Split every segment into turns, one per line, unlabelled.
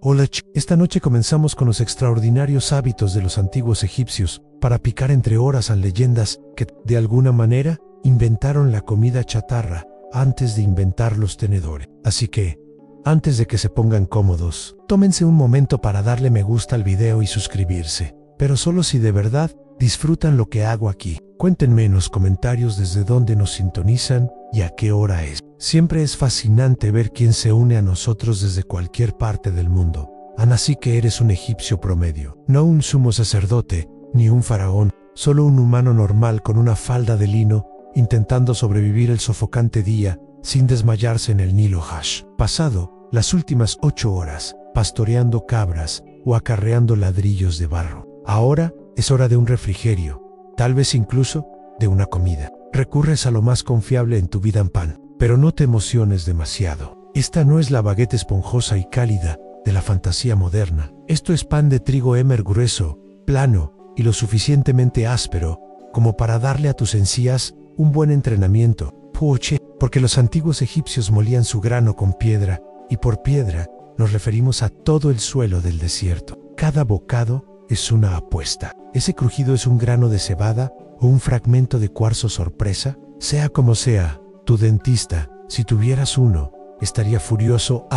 Hola esta noche comenzamos con los extraordinarios hábitos de los antiguos egipcios para picar entre horas a leyendas que, de alguna manera, inventaron la comida chatarra antes de inventar los tenedores. Así que, antes de que se pongan cómodos, tómense un momento para darle me gusta al video y suscribirse, pero solo si de verdad disfrutan lo que hago aquí. Cuéntenme en los comentarios desde dónde nos sintonizan y a qué hora es. Siempre es fascinante ver quién se une a nosotros desde cualquier parte del mundo. Así que eres un egipcio promedio, no un sumo sacerdote, ni un faraón, solo un humano normal con una falda de lino, intentando sobrevivir el sofocante día sin desmayarse en el Nilo Hash. Pasado las últimas 8 horas, pastoreando cabras o acarreando ladrillos de barro. Ahora es hora de un refrigerio, tal vez incluso de una comida. Recurres a lo más confiable en tu vida en pan, pero no te emociones demasiado. Esta no es la baguette esponjosa y cálida de la fantasía moderna. Esto es pan de trigo Emmer grueso, plano y lo suficientemente áspero como para darle a tus encías un buen entrenamiento. Porque los antiguos egipcios molían su grano con piedra, y por piedra nos referimos a todo el suelo del desierto. Cada bocado es una apuesta. Ese crujido es un grano de cebada o un fragmento de cuarzo sorpresa. Sea como sea, tu dentista, si tuvieras uno, estaría furioso.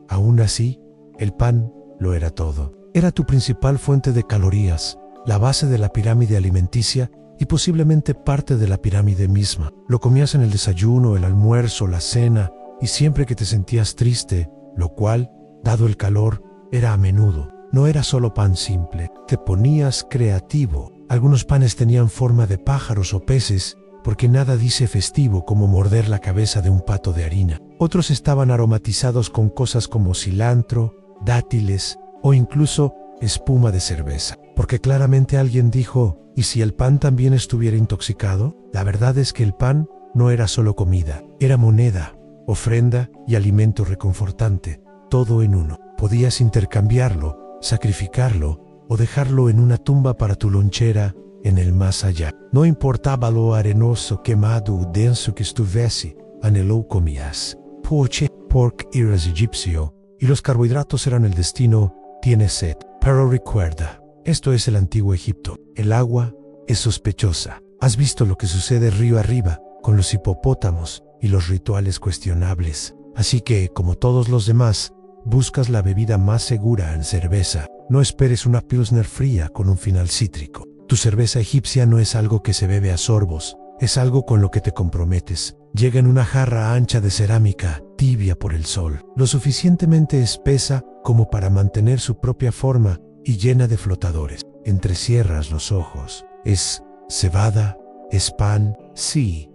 Aún así, el pan lo era todo. Era tu principal fuente de calorías, la base de la pirámide alimenticia y posiblemente parte de la pirámide misma. Lo comías en el desayuno, el almuerzo, la cena y siempre que te sentías triste, lo cual, dado el calor, era a menudo. No era solo pan simple, te ponías creativo. Algunos panes tenían forma de pájaros o peces, porque nada dice festivo como morder la cabeza de un pato de harina. Otros estaban aromatizados con cosas como cilantro, dátiles o incluso espuma de cerveza. Porque claramente alguien dijo, ¿y si el pan también estuviera intoxicado? La verdad es que el pan no era solo comida, era moneda, ofrenda y alimento reconfortante, todo en uno. Podías intercambiarlo, sacrificarlo o dejarlo en una tumba para tu lonchera en el más allá. No importaba lo arenoso, quemado o denso que estuviese, anheló comías. Pork eras egipcio y los carbohidratos eran el destino. Tienes sed, pero recuerda, esto es el antiguo Egipto. El agua es sospechosa. ¿Has visto lo que sucede río arriba con los hipopótamos y los rituales cuestionables? Así que, como todos los demás, buscas la bebida más segura en cerveza. No esperes una pilsner fría con un final cítrico. Tu cerveza egipcia no es algo que se bebe a sorbos, es algo con lo que te comprometes. Llega en una jarra ancha de cerámica, tibia por el sol, lo suficientemente espesa como para mantener su propia forma y llena de flotadores. Entrecierras los ojos. Es cebada, es pan, sí,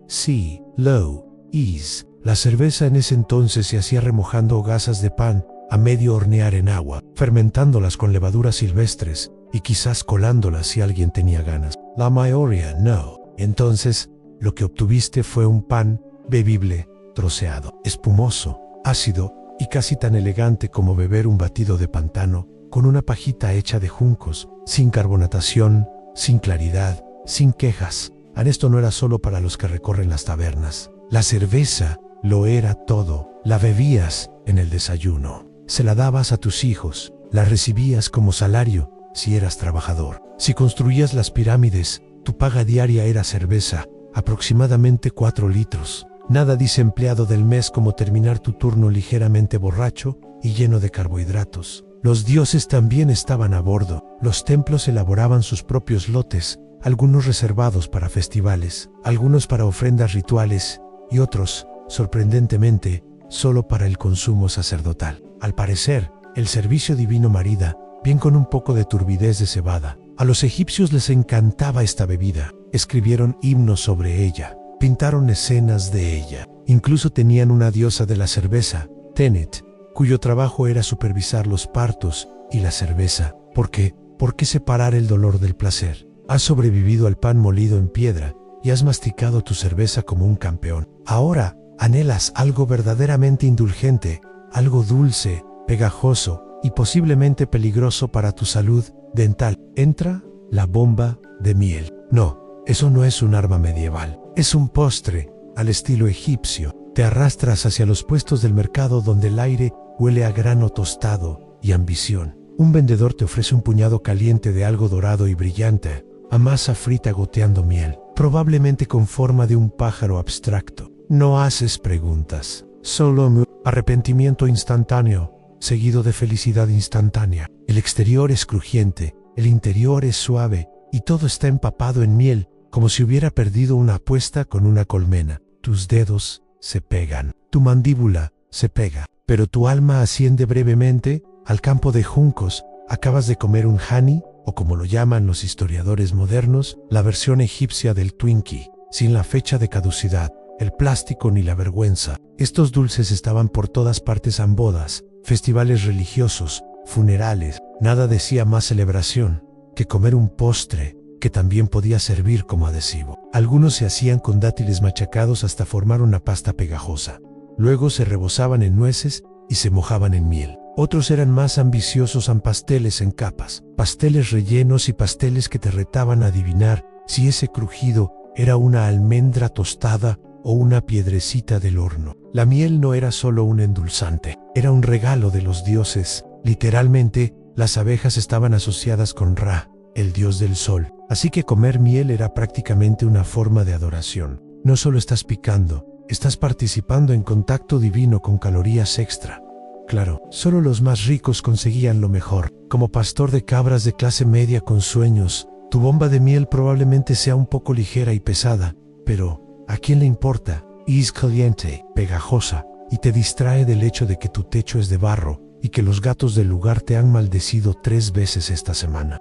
is. La cerveza en ese entonces se hacía remojando hogazas de pan a medio hornear en agua, fermentándolas con levaduras silvestres y quizás colándolas si alguien tenía ganas. La mayoría no. Entonces, lo que obtuviste fue un pan bebible, troceado, espumoso, ácido y casi tan elegante como beber un batido de pantano con una pajita hecha de juncos, sin carbonatación, sin claridad, sin quejas. Esto no era solo para los que recorren las tabernas. La cerveza lo era todo. La bebías en el desayuno. Se la dabas a tus hijos. La recibías como salario si eras trabajador. Si construías las pirámides, tu paga diaria era cerveza, aproximadamente 4 litros. Nada dice empleado del mes como terminar tu turno ligeramente borracho y lleno de carbohidratos. Los dioses también estaban a bordo. Los templos elaboraban sus propios lotes, algunos reservados para festivales, algunos para ofrendas rituales y otros, sorprendentemente, solo para el consumo sacerdotal. Al parecer, el servicio divino marida, bien con un poco de turbidez de cebada. A los egipcios les encantaba esta bebida. Escribieron himnos sobre ella, pintaron escenas de ella. Incluso tenían una diosa de la cerveza, Tenet, cuyo trabajo era supervisar los partos y la cerveza. ¿Por qué? ¿Por qué separar el dolor del placer? Has sobrevivido al pan molido en piedra y has masticado tu cerveza como un campeón. Ahora anhelas algo verdaderamente indulgente, algo dulce, pegajoso y posiblemente peligroso para tu salud dental. Entra la bomba de miel. No, eso no es un arma medieval. Es un postre al estilo egipcio. Te arrastras hacia los puestos del mercado donde el aire huele a grano tostado y ambición. Un vendedor te ofrece un puñado caliente de algo dorado y brillante, a masa frita goteando miel, probablemente con forma de un pájaro abstracto. No haces preguntas, solo arrepentimiento instantáneo, seguido de felicidad instantánea. El exterior es crujiente, el interior es suave, y todo está empapado en miel, como si hubiera perdido una apuesta con una colmena. Tus dedos se pegan, tu mandíbula se pega, pero tu alma asciende brevemente al campo de juncos. Acabas de comer un hani, o como lo llaman los historiadores modernos, la versión egipcia del Twinkie, sin la fecha de caducidad, el plástico ni la vergüenza. Estos dulces estaban por todas partes en bodas, festivales religiosos, funerales. Nada decía más celebración que comer un postre que también podía servir como adhesivo. Algunos se hacían con dátiles machacados hasta formar una pasta pegajosa. Luego se rebozaban en nueces y se mojaban en miel. Otros eran más ambiciosos en pasteles en capas, pasteles rellenos y pasteles que te retaban a adivinar si ese crujido era una almendra tostada o una piedrecita del horno. La miel no era solo un endulzante, era un regalo de los dioses. Literalmente, las abejas estaban asociadas con Ra, el dios del sol. Así que comer miel era prácticamente una forma de adoración. No solo estás picando, estás participando en contacto divino con calorías extra. Claro, solo los más ricos conseguían lo mejor. Como pastor de cabras de clase media con sueños, tu bomba de miel probablemente sea un poco ligera y pesada, pero ¿a quién le importa? Es caliente, pegajosa, y te distrae del hecho de que tu techo es de barro y que los gatos del lugar te han maldecido 3 veces esta semana.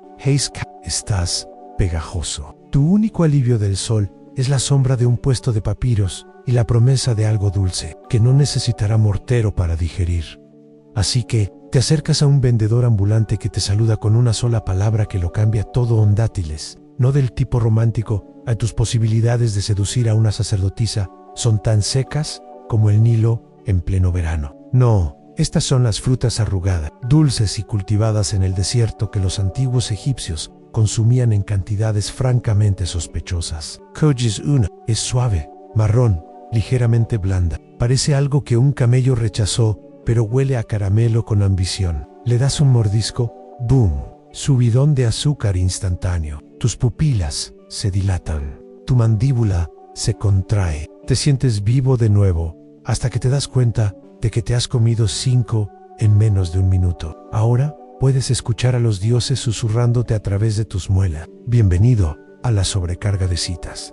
Estás pegajoso. Tu único alivio del sol es la sombra de un puesto de papiros y la promesa de algo dulce, que no necesitará mortero para digerir. Así que, te acercas a un vendedor ambulante que te saluda con una sola palabra que lo cambia todo en dátiles. No del tipo romántico, a tus posibilidades de seducir a una sacerdotisa son tan secas como el Nilo en pleno verano. No, estas son las frutas arrugadas, dulces y cultivadas en el desierto que los antiguos egipcios consumían en cantidades francamente sospechosas. Kojis una es suave, marrón, ligeramente blanda. Parece algo que un camello rechazó, pero huele a caramelo con ambición. Le das un mordisco, ¡boom! Subidón de azúcar instantáneo. Tus pupilas se dilatan. Tu mandíbula se contrae. Te sientes vivo de nuevo, hasta que te das cuenta de que te has comido 5 en menos de un minuto. Ahora puedes escuchar a los dioses susurrándote a través de tus muelas. Bienvenido a la sobrecarga de citas.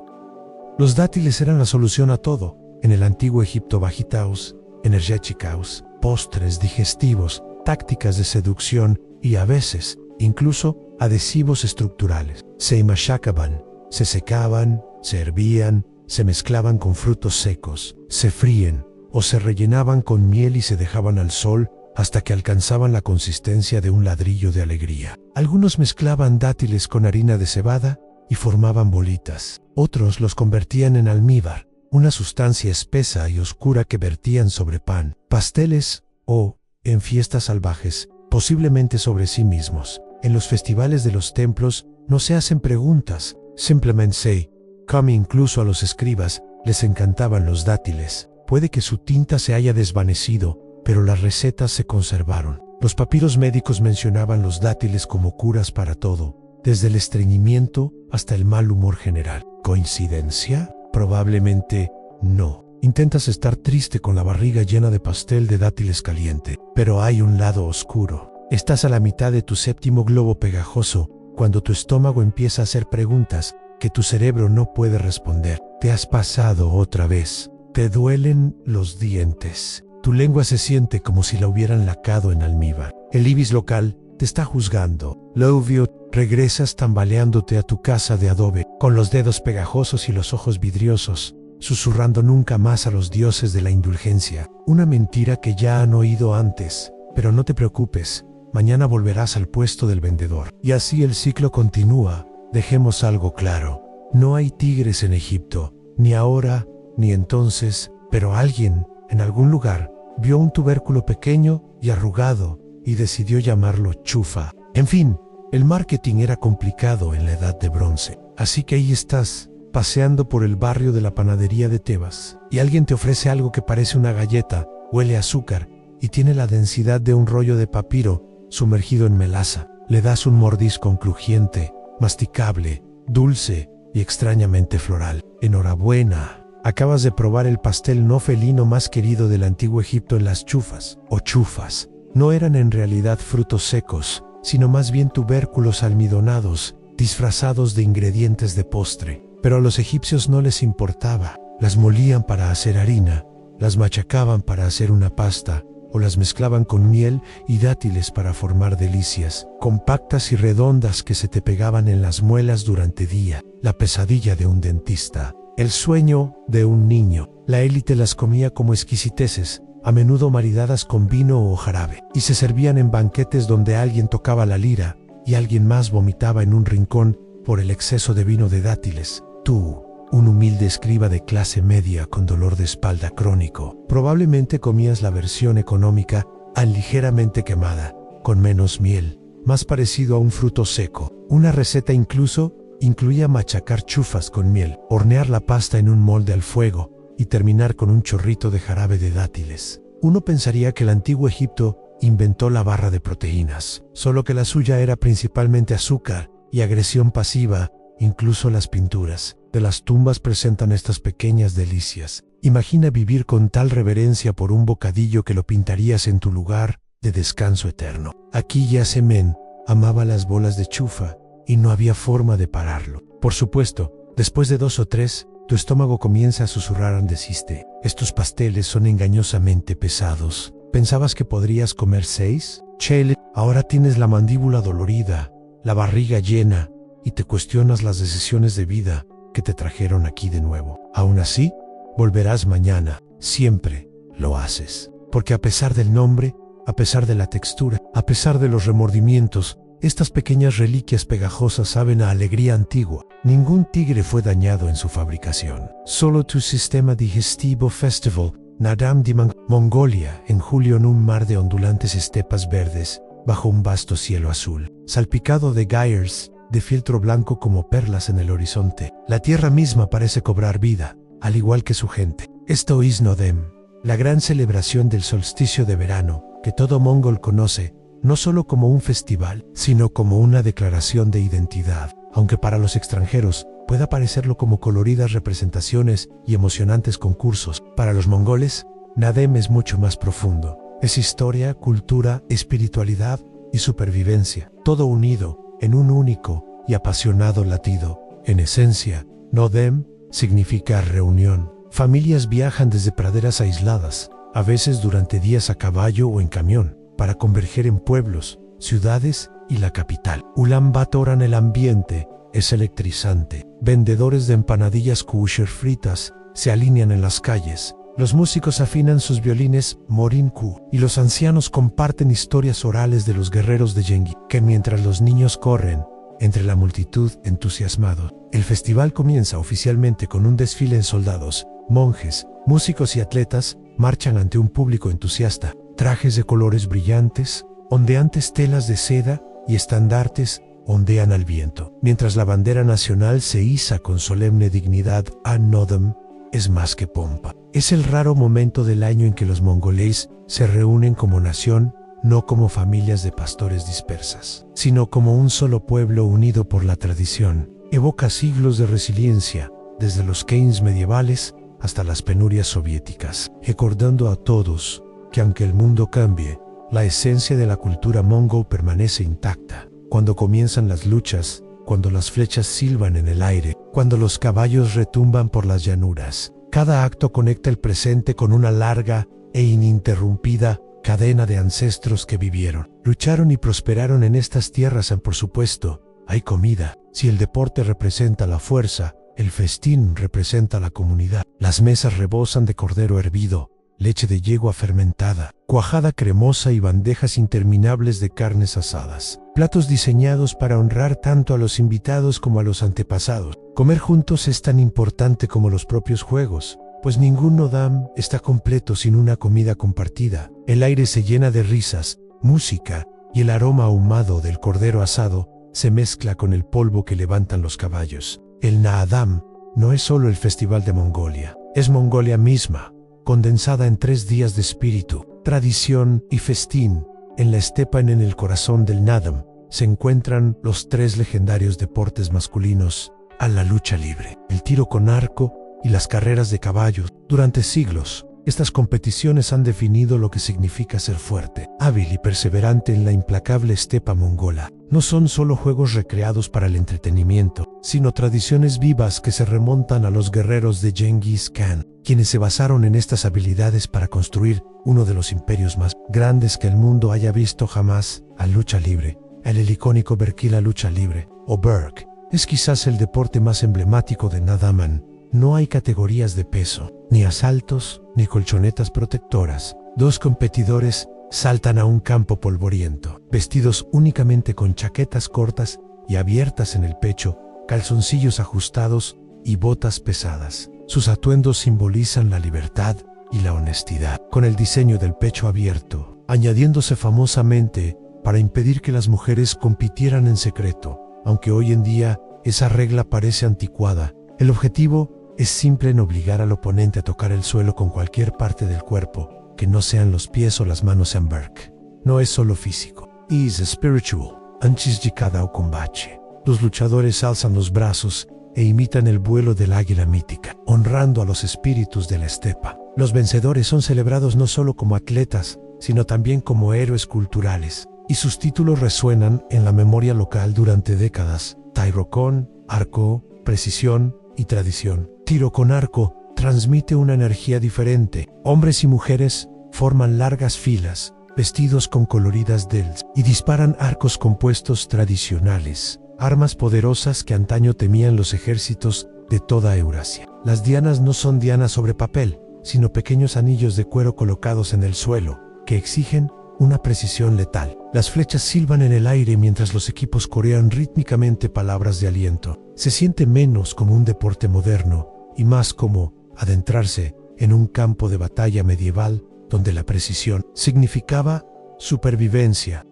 Los dátiles eran la solución a todo. En el antiguo Egipto, vagitaos, energéticos, postres digestivos, tácticas de seducción y a veces, incluso, adhesivos estructurales. Se machacaban, se secaban, se hervían, se mezclaban con frutos secos, se fríen o se rellenaban con miel y se dejaban al sol hasta que alcanzaban la consistencia de un ladrillo de alegría. Algunos mezclaban dátiles con harina de cebada y formaban bolitas. Otros los convertían en almíbar, una sustancia espesa y oscura que vertían sobre pan, pasteles o, en fiestas salvajes, posiblemente sobre sí mismos. En los festivales de los templos no se hacen preguntas, simplemente se come. Incluso a los escribas les encantaban los dátiles. Puede que su tinta se haya desvanecido, pero las recetas se conservaron. Los papiros médicos mencionaban los dátiles como curas para todo, desde el estreñimiento hasta el mal humor general. ¿Coincidencia? Probablemente no. Intentas estar triste con la barriga llena de pastel de dátiles caliente, pero hay un lado oscuro. Estás a la mitad de tu séptimo globo pegajoso, cuando tu estómago empieza a hacer preguntas que tu cerebro no puede responder. Te has pasado otra vez. Te duelen los dientes. Tu lengua se siente como si la hubieran lacado en almíbar. El ibis local te está juzgando. Lo obvio, regresas tambaleándote a tu casa de adobe, con los dedos pegajosos y los ojos vidriosos, susurrando nunca más a los dioses de la indulgencia. Una mentira que ya han oído antes. Pero no te preocupes, mañana volverás al puesto del vendedor. Y así el ciclo continúa. Dejemos algo claro. No hay tigres en Egipto, ni ahora, ni entonces, pero alguien, en algún lugar, vio un tubérculo pequeño y arrugado y decidió llamarlo chufa. En fin, el marketing era complicado en la Edad de Bronce. Así que ahí estás, paseando por el barrio de la panadería de Tebas, y alguien te ofrece algo que parece una galleta, huele a azúcar y tiene la densidad de un rollo de papiro, sumergido en melaza. Le das un mordisco crujiente, masticable, dulce y extrañamente floral. Enhorabuena. Acabas de probar el pastel no felino más querido del antiguo Egipto en las chufas, o chufas. No eran en realidad frutos secos, sino más bien tubérculos almidonados, disfrazados de ingredientes de postre. Pero a los egipcios no les importaba. Las molían para hacer harina, las machacaban para hacer una pasta, o las mezclaban con miel y dátiles para formar delicias, compactas y redondas que se te pegaban en las muelas durante día. La pesadilla de un dentista. El sueño de un niño. La élite las comía como exquisiteces, a menudo maridadas con vino o jarabe, y se servían en banquetes donde alguien tocaba la lira y alguien más vomitaba en un rincón por el exceso de vino de dátiles. Tú, un humilde escriba de clase media con dolor de espalda crónico, probablemente comías la versión económica, ligeramente quemada, con menos miel, más parecido a un fruto seco. Una receta incluso incluía machacar chufas con miel, hornear la pasta en un molde al fuego y terminar con un chorrito de jarabe de dátiles. Uno pensaría que el antiguo Egipto inventó la barra de proteínas, solo que la suya era principalmente azúcar y agresión pasiva. Incluso las pinturas de las tumbas presentan estas pequeñas delicias. Imagina vivir con tal reverencia por un bocadillo que lo pintarías en tu lugar de descanso eterno. Aquí yace Men, amaba las bolas de chufa y no había forma de pararlo. Por supuesto, después de 2 o 3, tu estómago comienza a susurrar andesiste. Estos pasteles son engañosamente pesados. ¿Pensabas que podrías comer 6? Chele, ahora tienes la mandíbula dolorida, la barriga llena, y te cuestionas las decisiones de vida que te trajeron aquí de nuevo. Aún así, volverás mañana. Siempre lo haces. Porque a pesar del nombre, a pesar de la textura, a pesar de los remordimientos, estas pequeñas reliquias pegajosas saben a alegría antigua. Ningún tigre fue dañado en su fabricación. Solo tu sistema digestivo. Festival, Nadam de Mongolia, en julio en un mar de ondulantes estepas verdes, bajo un vasto cielo azul, salpicado de gyres, de fieltro blanco como perlas en el horizonte. La tierra misma parece cobrar vida, al igual que su gente. Esto es Nodem, la gran celebración del solsticio de verano, que todo mongol conoce, no solo como un festival, sino como una declaración de identidad, aunque para los extranjeros pueda parecerlo como coloridas representaciones y emocionantes concursos. Para los mongoles, Nadem es mucho más profundo. Es historia, cultura, espiritualidad y supervivencia, todo unido en un único y apasionado latido. En esencia, Nodem significa reunión. Familias viajan desde praderas aisladas, a veces durante días a caballo o en camión, para converger en pueblos, ciudades y la capital. Ulan Bator en el ambiente es electrizante. Vendedores de empanadillas kosher fritas se alinean en las calles. Los músicos afinan sus violines Morinku y los ancianos comparten historias orales de los guerreros de Yengi, que mientras los niños corren entre la multitud entusiasmados. El festival comienza oficialmente con un desfile en soldados, monjes, músicos y atletas marchan ante un público entusiasta. Trajes de colores brillantes, ondeantes telas de seda y estandartes ondean al viento, mientras la bandera nacional se iza con solemne dignidad. Nodem es más que pompa. Es el raro momento del año en que los mongoles se reúnen como nación, no como familias de pastores dispersas, sino como un solo pueblo unido por la tradición. Evoca siglos de resiliencia, desde los Keynes medievales hasta las penurias soviéticas, recordando a todos que aunque el mundo cambie, la esencia de la cultura mongol permanece intacta. Cuando comienzan las luchas, cuando las flechas silban en el aire, cuando los caballos retumban por las llanuras, cada acto conecta el presente con una larga e ininterrumpida cadena de ancestros que vivieron, lucharon y prosperaron en estas tierras. Por supuesto, hay comida. Si el deporte representa la fuerza, el festín representa la comunidad. Las mesas rebosan de cordero hervido, leche de yegua fermentada, cuajada cremosa y bandejas interminables de carnes asadas. Platos diseñados para honrar tanto a los invitados como a los antepasados. Comer juntos es tan importante como los propios juegos, pues ningún Nodam está completo sin una comida compartida. El aire se llena de risas, música, y el aroma ahumado del cordero asado se mezcla con el polvo que levantan los caballos. El Naadam no es solo el festival de Mongolia, es Mongolia misma, condensada en 3 días de espíritu, tradición y festín. En la estepa en el corazón del Nadam se encuentran los 3 legendarios deportes masculinos a la lucha libre, el tiro con arco y las carreras de caballos. Durante siglos, estas competiciones han definido lo que significa ser fuerte, hábil y perseverante en la implacable estepa mongola. No son solo juegos recreados para el entretenimiento, sino tradiciones vivas que se remontan a los guerreros de Genghis Khan, quienes se basaron en estas habilidades para construir uno de los imperios más grandes que el mundo haya visto jamás. La lucha libre, el icónico Berkila lucha libre, o Berk, es quizás el deporte más emblemático de Nadaman. No hay categorías de peso, ni asaltos, ni colchonetas protectoras. 2 competidores saltan a un campo polvoriento, vestidos únicamente con chaquetas cortas y abiertas en el pecho, calzoncillos ajustados y botas pesadas. Sus atuendos simbolizan la libertad y la honestidad, con el diseño del pecho abierto, añadiéndose famosamente para impedir que las mujeres compitieran en secreto. Aunque hoy en día esa regla parece anticuada, el objetivo es simple en obligar al oponente a tocar el suelo con cualquier parte del cuerpo, que no sean los pies o las manos en Berk. No es solo físico, es spiritual. Antes de cada combate, los luchadores alzan los brazos e imitan el vuelo del águila mítica, honrando a los espíritus de la estepa. Los vencedores son celebrados no solo como atletas, sino también como héroes culturales, y sus títulos resuenan en la memoria local durante décadas. Tiro con arco, precisión y tradición. Tiro con arco transmite una energía diferente. Hombres y mujeres forman largas filas, vestidos con coloridas dels, y disparan arcos compuestos tradicionales, armas poderosas que antaño temían los ejércitos de toda Eurasia. Las dianas no son dianas sobre papel, sino pequeños anillos de cuero colocados en el suelo, que exigen una precisión letal. Las flechas silban en el aire mientras los equipos corean rítmicamente palabras de aliento. Se siente menos como un deporte moderno y más como adentrarse en un campo de batalla medieval donde la precisión significaba supervivencia.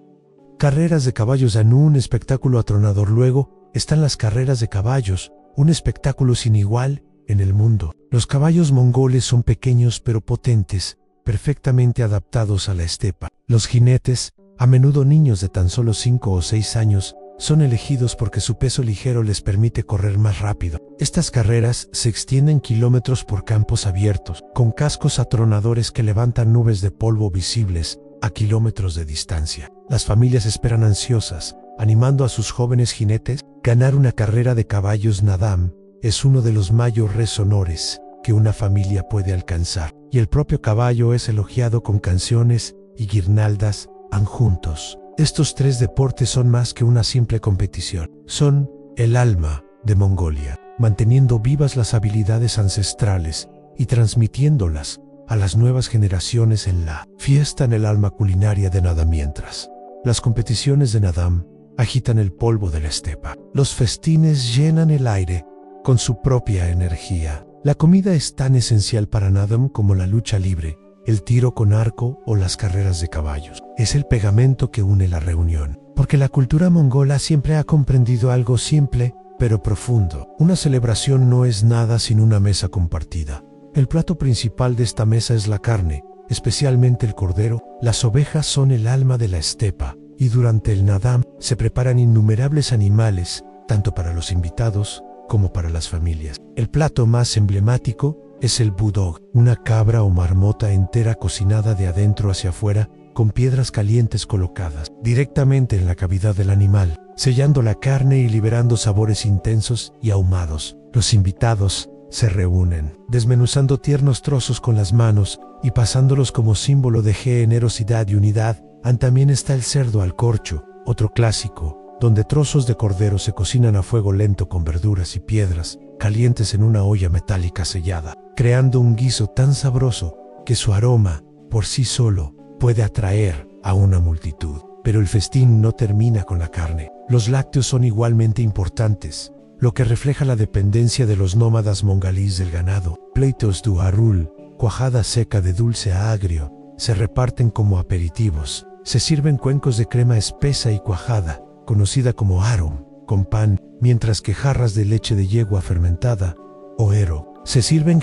Carreras de caballos en un espectáculo atronador. Luego están las carreras de caballos, un espectáculo sin igual en el mundo. Los caballos mongoles son pequeños pero potentes, perfectamente adaptados a la estepa. Los jinetes, a menudo niños de tan solo 5 o 6 años, son elegidos porque su peso ligero les permite correr más rápido. Estas carreras se extienden kilómetros por campos abiertos, con cascos atronadores que levantan nubes de polvo visibles a kilómetros de distancia. Las familias esperan ansiosas, animando a sus jóvenes jinetes. Ganar una carrera de caballos Nadam es uno de los mayores honores que una familia puede alcanzar, y el propio caballo es elogiado con canciones y guirnaldas adjuntos. Estos 3 deportes son más que una simple competición. Son el alma de Mongolia, manteniendo vivas las habilidades ancestrales y transmitiéndolas a las nuevas generaciones en la fiesta en el alma culinaria de Nadam. Mientras las competiciones de Nadam agitan el polvo de la estepa, los festines llenan el aire con su propia energía. La comida es tan esencial para Nadam como la lucha libre, el tiro con arco o las carreras de caballos. Es el pegamento que une la reunión, porque la cultura mongola siempre ha comprendido algo simple pero profundo. Una celebración no es nada sin una mesa compartida. El plato principal de esta mesa es la carne, especialmente el cordero. Las ovejas son el alma de la estepa, y durante el Nadam se preparan innumerables animales, tanto para los invitados como para las familias. El plato más emblemático es el budog, una cabra o marmota entera cocinada de adentro hacia afuera, con piedras calientes colocadas directamente en la cavidad del animal, sellando la carne y liberando sabores intensos y ahumados. Los invitados se reúnen, desmenuzando tiernos trozos con las manos y pasándolos como símbolo de generosidad y unidad. También está el cerdo al corcho, otro clásico, donde trozos de cordero se cocinan a fuego lento con verduras y piedras calientes en una olla metálica sellada, creando un guiso tan sabroso que su aroma, por sí solo, puede atraer a una multitud. Pero el festín no termina con la carne. Los lácteos son igualmente importantes, lo que refleja la dependencia de los nómadas mongalíes del ganado. Pleitos du arul, cuajada seca de dulce a agrio, se reparten como aperitivos. Se sirven cuencos de crema espesa y cuajada, conocida como arum, con pan, mientras que jarras de leche de yegua fermentada, o ero, se sirven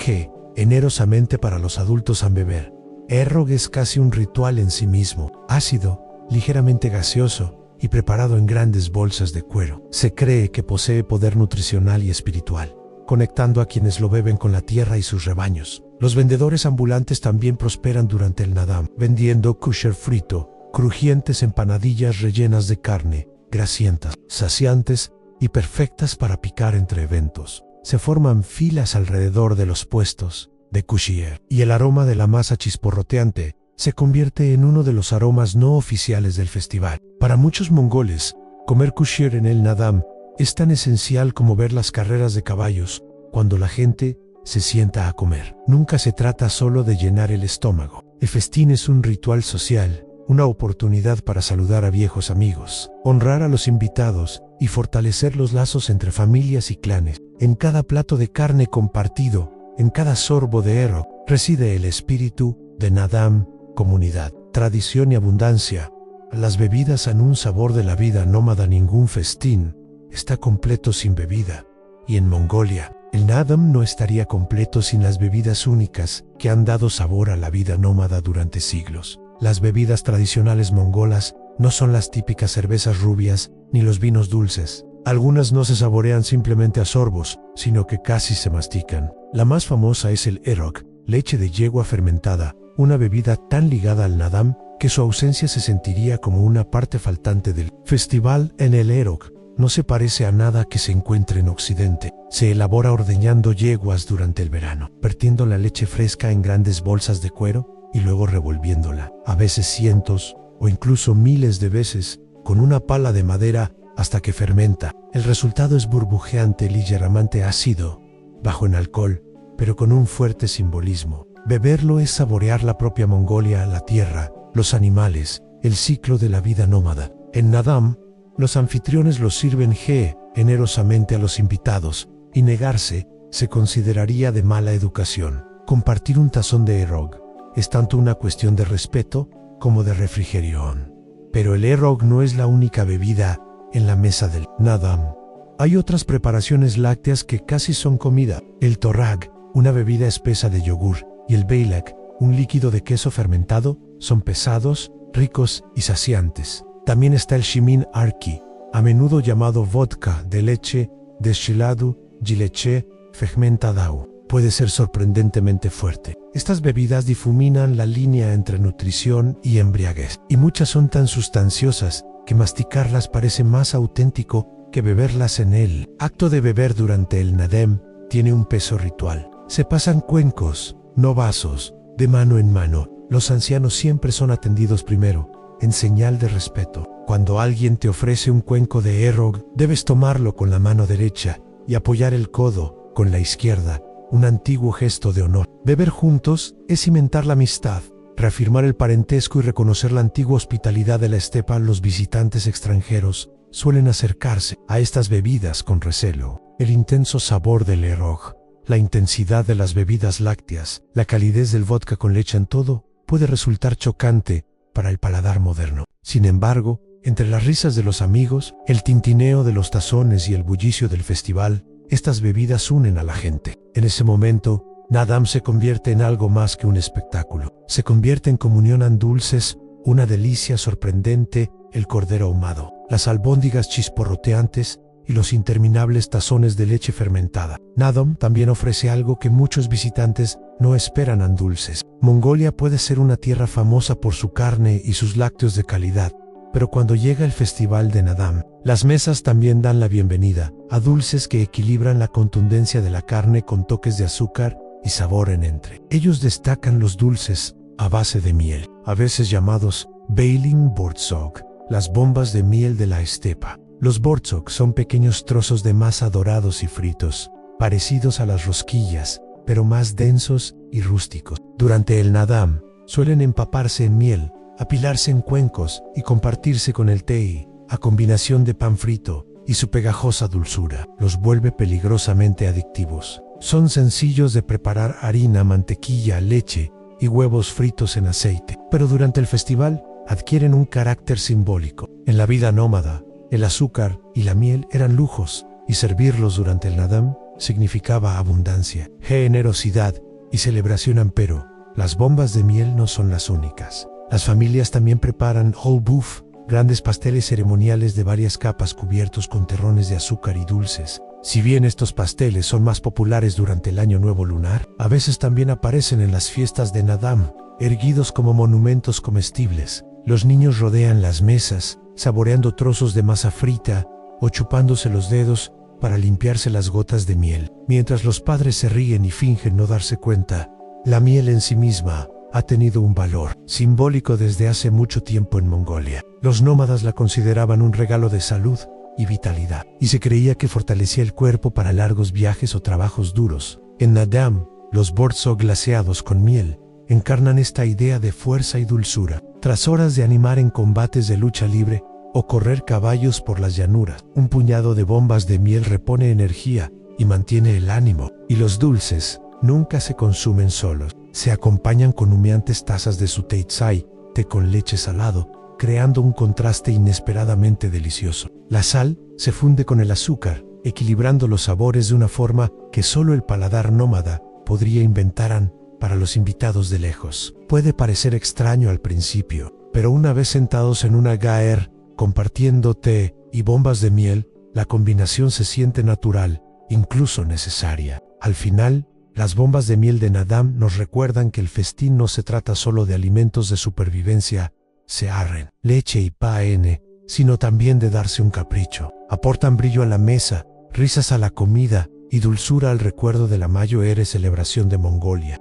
generosamente para los adultos a beber. Errog es casi un ritual en sí mismo, ácido, ligeramente gaseoso y preparado en grandes bolsas de cuero. Se cree que posee poder nutricional y espiritual, conectando a quienes lo beben con la tierra y sus rebaños. Los vendedores ambulantes también prosperan durante el Nadam, vendiendo kosher frito, crujientes empanadillas rellenas de carne, grasientas, saciantes y perfectas para picar entre eventos. Se forman filas alrededor de los puestos de kosher, y el aroma de la masa chisporroteante se convierte en uno de los aromas no oficiales del festival. Para muchos mongoles, comer kosher en el Nadam es tan esencial como ver las carreras de caballos cuando la gente se sienta a comer. Nunca se trata solo de llenar el estómago. El festín es un ritual social, una oportunidad para saludar a viejos amigos, honrar a los invitados y fortalecer los lazos entre familias y clanes. En cada plato de carne compartido, en cada sorbo de erog, reside el espíritu de Nadam, comunidad, tradición y abundancia. Las bebidas dan un sabor de la vida nómada. Ningún festín está completo sin bebida. Y en Mongolia, el Nadam no estaría completo sin las bebidas únicas que han dado sabor a la vida nómada durante siglos. Las bebidas tradicionales mongolas no son las típicas cervezas rubias ni los vinos dulces. Algunas no se saborean simplemente a sorbos, sino que casi se mastican. La más famosa es el erog, leche de yegua fermentada, una bebida tan ligada al Nadam que su ausencia se sentiría como una parte faltante del festival. En el erog no se parece a nada que se encuentre en Occidente. Se elabora ordeñando yeguas durante el verano, vertiendo la leche fresca en grandes bolsas de cuero y luego revolviéndola, a veces cientos o incluso miles de veces, con una pala de madera hasta que fermenta. El resultado es burbujeante, ligeramente ácido, bajo en alcohol, pero con un fuerte simbolismo. Beberlo es saborear la propia Mongolia, la tierra, los animales, el ciclo de la vida nómada. En Nadam, los anfitriones los sirven generosamente a los invitados, y negarse se consideraría de mala educación. Compartir un tazón de erog es tanto una cuestión de respeto como de refrigeración. Pero el erog no es la única bebida en la mesa del Nadam. Hay otras preparaciones lácteas que casi son comida. El torrag, una bebida espesa de yogur, y el beilak, un líquido de queso fermentado, son pesados, ricos y saciantes. También está el shimin arki, a menudo llamado vodka de leche, destilado, gileche, fermentado. Puede ser sorprendentemente fuerte. Estas bebidas difuminan la línea entre nutrición y embriaguez, y muchas son tan sustanciosas que masticarlas parece más auténtico que beberlas en el acto de beber. Durante el Nadam tiene un peso ritual. Se pasan cuencos, no vasos, de mano en mano. Los ancianos siempre son atendidos primero, en señal de respeto. Cuando alguien te ofrece un cuenco de erog, debes tomarlo con la mano derecha y apoyar el codo con la izquierda, un antiguo gesto de honor. Beber juntos es cimentar la amistad, reafirmar el parentesco y reconocer la antigua hospitalidad de la estepa. Los visitantes extranjeros suelen acercarse a estas bebidas con recelo. El intenso sabor del erog, la intensidad de las bebidas lácteas, la calidez del vodka con leche en todo, puede resultar chocante para el paladar moderno. Sin embargo, entre las risas de los amigos, el tintineo de los tazones y el bullicio del festival, estas bebidas unen a la gente. En ese momento, Nadam se convierte en algo más que un espectáculo. Se convierte en comunión. Dulces, una delicia sorprendente, el cordero ahumado, las albóndigas chisporroteantes y los interminables tazones de leche fermentada. Nadam también ofrece algo que muchos visitantes no esperan. Dulces. Mongolia puede ser una tierra famosa por su carne y sus lácteos de calidad, pero cuando llega el festival de Nadam, las mesas también dan la bienvenida a dulces que equilibran la contundencia de la carne con toques de azúcar y sabor en entre. Ellos destacan los dulces a base de miel, a veces llamados Beiling Borzog, las bombas de miel de la estepa. Los borzog son pequeños trozos de masa dorados y fritos, parecidos a las rosquillas, pero más densos y rústicos. Durante el Nadam, suelen empaparse en miel, apilarse en cuencos y compartirse con el té, a combinación de pan frito y su pegajosa dulzura los vuelve peligrosamente adictivos. Son sencillos de preparar: harina, mantequilla, leche y huevos fritos en aceite, pero durante el festival adquieren un carácter simbólico. En la vida nómada, el azúcar y la miel eran lujos, y servirlos durante el Nadam significaba abundancia, generosidad y celebración. Pero las bombas de miel no son las únicas. Las familias también preparan holbuf, grandes pasteles ceremoniales de varias capas cubiertos con terrones de azúcar y dulces. Si bien estos pasteles son más populares durante el Año Nuevo lunar, a veces también aparecen en las fiestas de Nadam, erguidos como monumentos comestibles. Los niños rodean las mesas, saboreando trozos de masa frita o chupándose los dedos para limpiarse las gotas de miel, mientras los padres se ríen y fingen no darse cuenta. La miel en sí misma ha tenido un valor simbólico desde hace mucho tiempo en Mongolia. Los nómadas la consideraban un regalo de salud y vitalidad, y se creía que fortalecía el cuerpo para largos viajes o trabajos duros. En Nadam, los borzo glaseados con miel encarnan esta idea de fuerza y dulzura. Tras horas de animar en combates de lucha libre o correr caballos por las llanuras, un puñado de bombas de miel repone energía y mantiene el ánimo. Y los dulces nunca se consumen solos. Se acompañan con humeantes tazas de su teitsai, té con leche salado, creando un contraste inesperadamente delicioso. La sal se funde con el azúcar, equilibrando los sabores de una forma que solo el paladar nómada podría inventar para los invitados de lejos. Puede parecer extraño al principio, pero una vez sentados en una gaer, compartiendo té y bombas de miel, la combinación se siente natural, incluso necesaria. Al final, las bombas de miel de Nadam nos recuerdan que el festín no se trata solo de alimentos de supervivencia, searren, leche y paene, sino también de darse un capricho. Aportan brillo a la mesa, risas a la comida y dulzura al recuerdo de la Mayo-Ere celebración de Mongolia.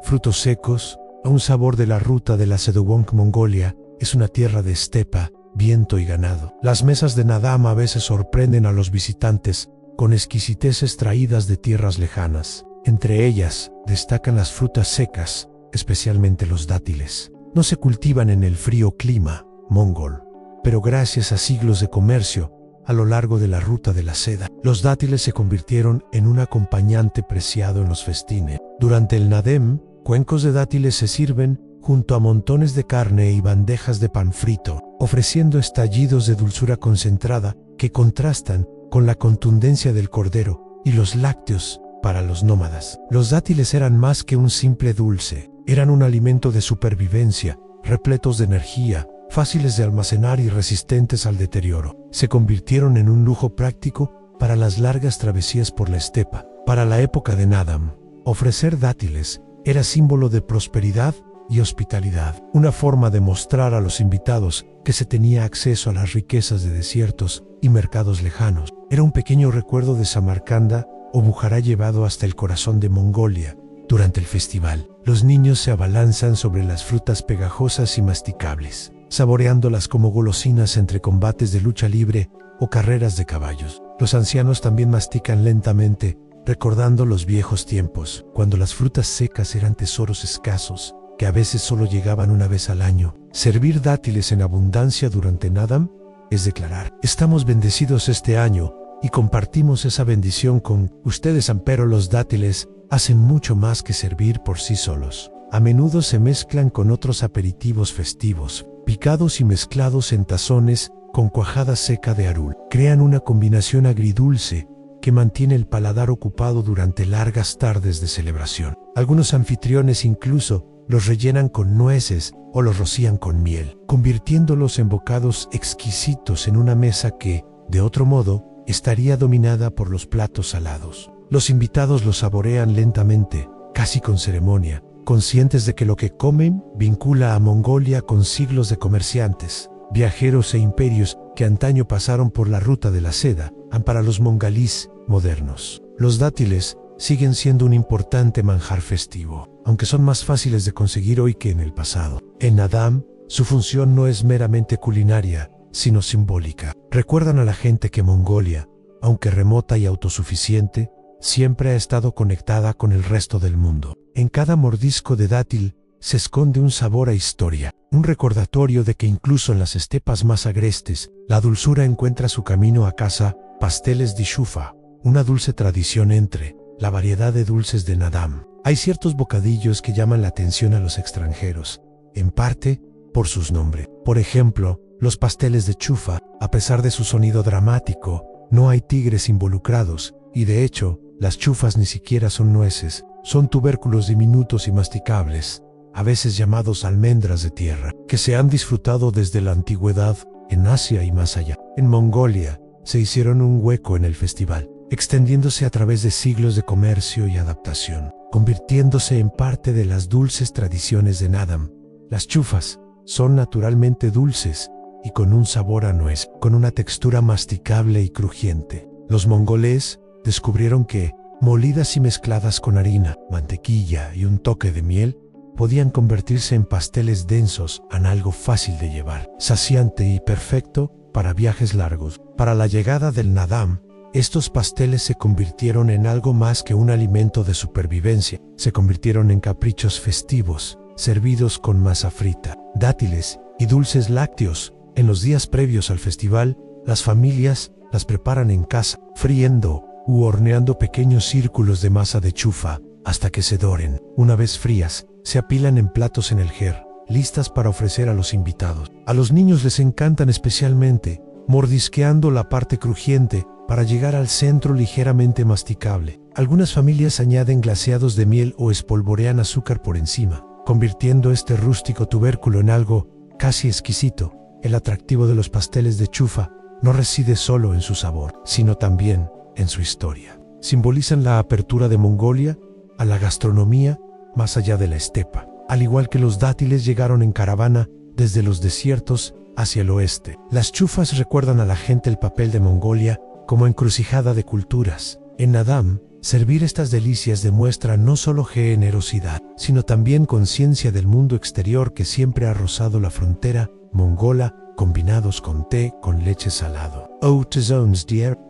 Frutos secos, a un sabor de la ruta de la Sedubong. Mongolia es una tierra de estepa, viento y ganado. Las mesas de Nadam a veces sorprenden a los visitantes con exquisiteces traídas de tierras lejanas. Entre ellas, destacan las frutas secas, especialmente los dátiles. No se cultivan en el frío clima mongol, pero gracias a siglos de comercio a lo largo de la ruta de la seda, los dátiles se convirtieron en un acompañante preciado en los festines. Durante el Nadem, cuencos de dátiles se sirven junto a montones de carne y bandejas de pan frito, ofreciendo estallidos de dulzura concentrada que contrastan con la contundencia del cordero y los lácteos. Para los nómadas, los dátiles eran más que un simple dulce, eran un alimento de supervivencia, repletos de energía, fáciles de almacenar y resistentes al deterioro. Se convirtieron en un lujo práctico para las largas travesías por la estepa. Para la época de Nadam, ofrecer dátiles era símbolo de prosperidad y hospitalidad, una forma de mostrar a los invitados que se tenía acceso a las riquezas de desiertos y mercados lejanos. Era un pequeño recuerdo de Samarcanda o Bujará llevado hasta el corazón de Mongolia. Durante el festival, los niños se abalanzan sobre las frutas pegajosas y masticables, saboreándolas como golosinas entre combates de lucha libre o carreras de caballos. Los ancianos también mastican lentamente, recordando los viejos tiempos, cuando las frutas secas eran tesoros escasos, que a veces solo llegaban una vez al año. Servir dátiles en abundancia durante Nadam es declarar: estamos bendecidos este año y compartimos esa bendición con ustedes. Pero los dátiles hacen mucho más que servir por sí solos. A menudo se mezclan con otros aperitivos festivos, picados y mezclados en tazones con cuajada seca de arul. Crean una combinación agridulce que mantiene el paladar ocupado durante largas tardes de celebración. Algunos anfitriones incluso los rellenan con nueces o los rocían con miel, convirtiéndolos en bocados exquisitos en una mesa que, de otro modo, estaría dominada por los platos salados. Los invitados los saborean lentamente, casi con ceremonia, conscientes de que lo que comen vincula a Mongolia con siglos de comerciantes, viajeros e imperios que antaño pasaron por la ruta de la seda. Para los mongalíes modernos, los dátiles siguen siendo un importante manjar festivo, aunque son más fáciles de conseguir hoy que en el pasado. En Nadam, su función no es meramente culinaria, sino simbólica. Recuerdan a la gente que Mongolia, aunque remota y autosuficiente, siempre ha estado conectada con el resto del mundo. En cada mordisco de dátil se esconde un sabor a historia, un recordatorio de que incluso en las estepas más agrestes, la dulzura encuentra su camino a casa. Pasteles de Shufa, una dulce tradición entre la variedad de dulces de Nadam. Hay ciertos bocadillos que llaman la atención a los extranjeros, en parte por sus nombres. Por ejemplo, los pasteles de chufa, a pesar de su sonido dramático, no hay tigres involucrados, y de hecho, las chufas ni siquiera son nueces, son tubérculos diminutos y masticables. a veces llamados almendras de tierra, que se han disfrutado desde la antigüedad en Asia y más allá. En Mongolia se hicieron un hueco en el festival, extendiéndose a través de siglos de comercio y adaptación, convirtiéndose en parte de las dulces tradiciones de Naadam. Las chufas son naturalmente dulces y con un sabor a nuez, con una textura masticable y crujiente. Los mongoles descubrieron que, molidas y mezcladas con harina, mantequilla y un toque de miel, podían convertirse en pasteles densos en algo fácil de llevar, saciante y perfecto para viajes largos. Para la llegada del Naadam, estos pasteles se convirtieron en algo más que un alimento de supervivencia. Se convirtieron en caprichos festivos, servidos con masa frita, dátiles y dulces lácteos. En los días previos al festival, las familias las preparan en casa, friendo u horneando pequeños círculos de masa de chufa hasta que se doren. Una vez frías, se apilan en platos en el ger, listas para ofrecer a los invitados. A los niños les encantan especialmente, mordisqueando la parte crujiente para llegar al centro ligeramente masticable. Algunas familias añaden glaseados de miel o espolvorean azúcar por encima, convirtiendo este rústico tubérculo en algo casi exquisito. El atractivo de los pasteles de chufa no reside solo en su sabor, sino también en su historia. Simbolizan la apertura de Mongolia a la gastronomía más allá de la estepa. Al igual que los dátiles llegaron en caravana desde los desiertos hacia el oeste. Las chufas recuerdan a la gente el papel de Mongolia como encrucijada de culturas. En Naadam, servir estas delicias demuestra no solo generosidad, sino también conciencia del mundo exterior que siempre ha rozado la frontera mongola, combinados con té con leche salado.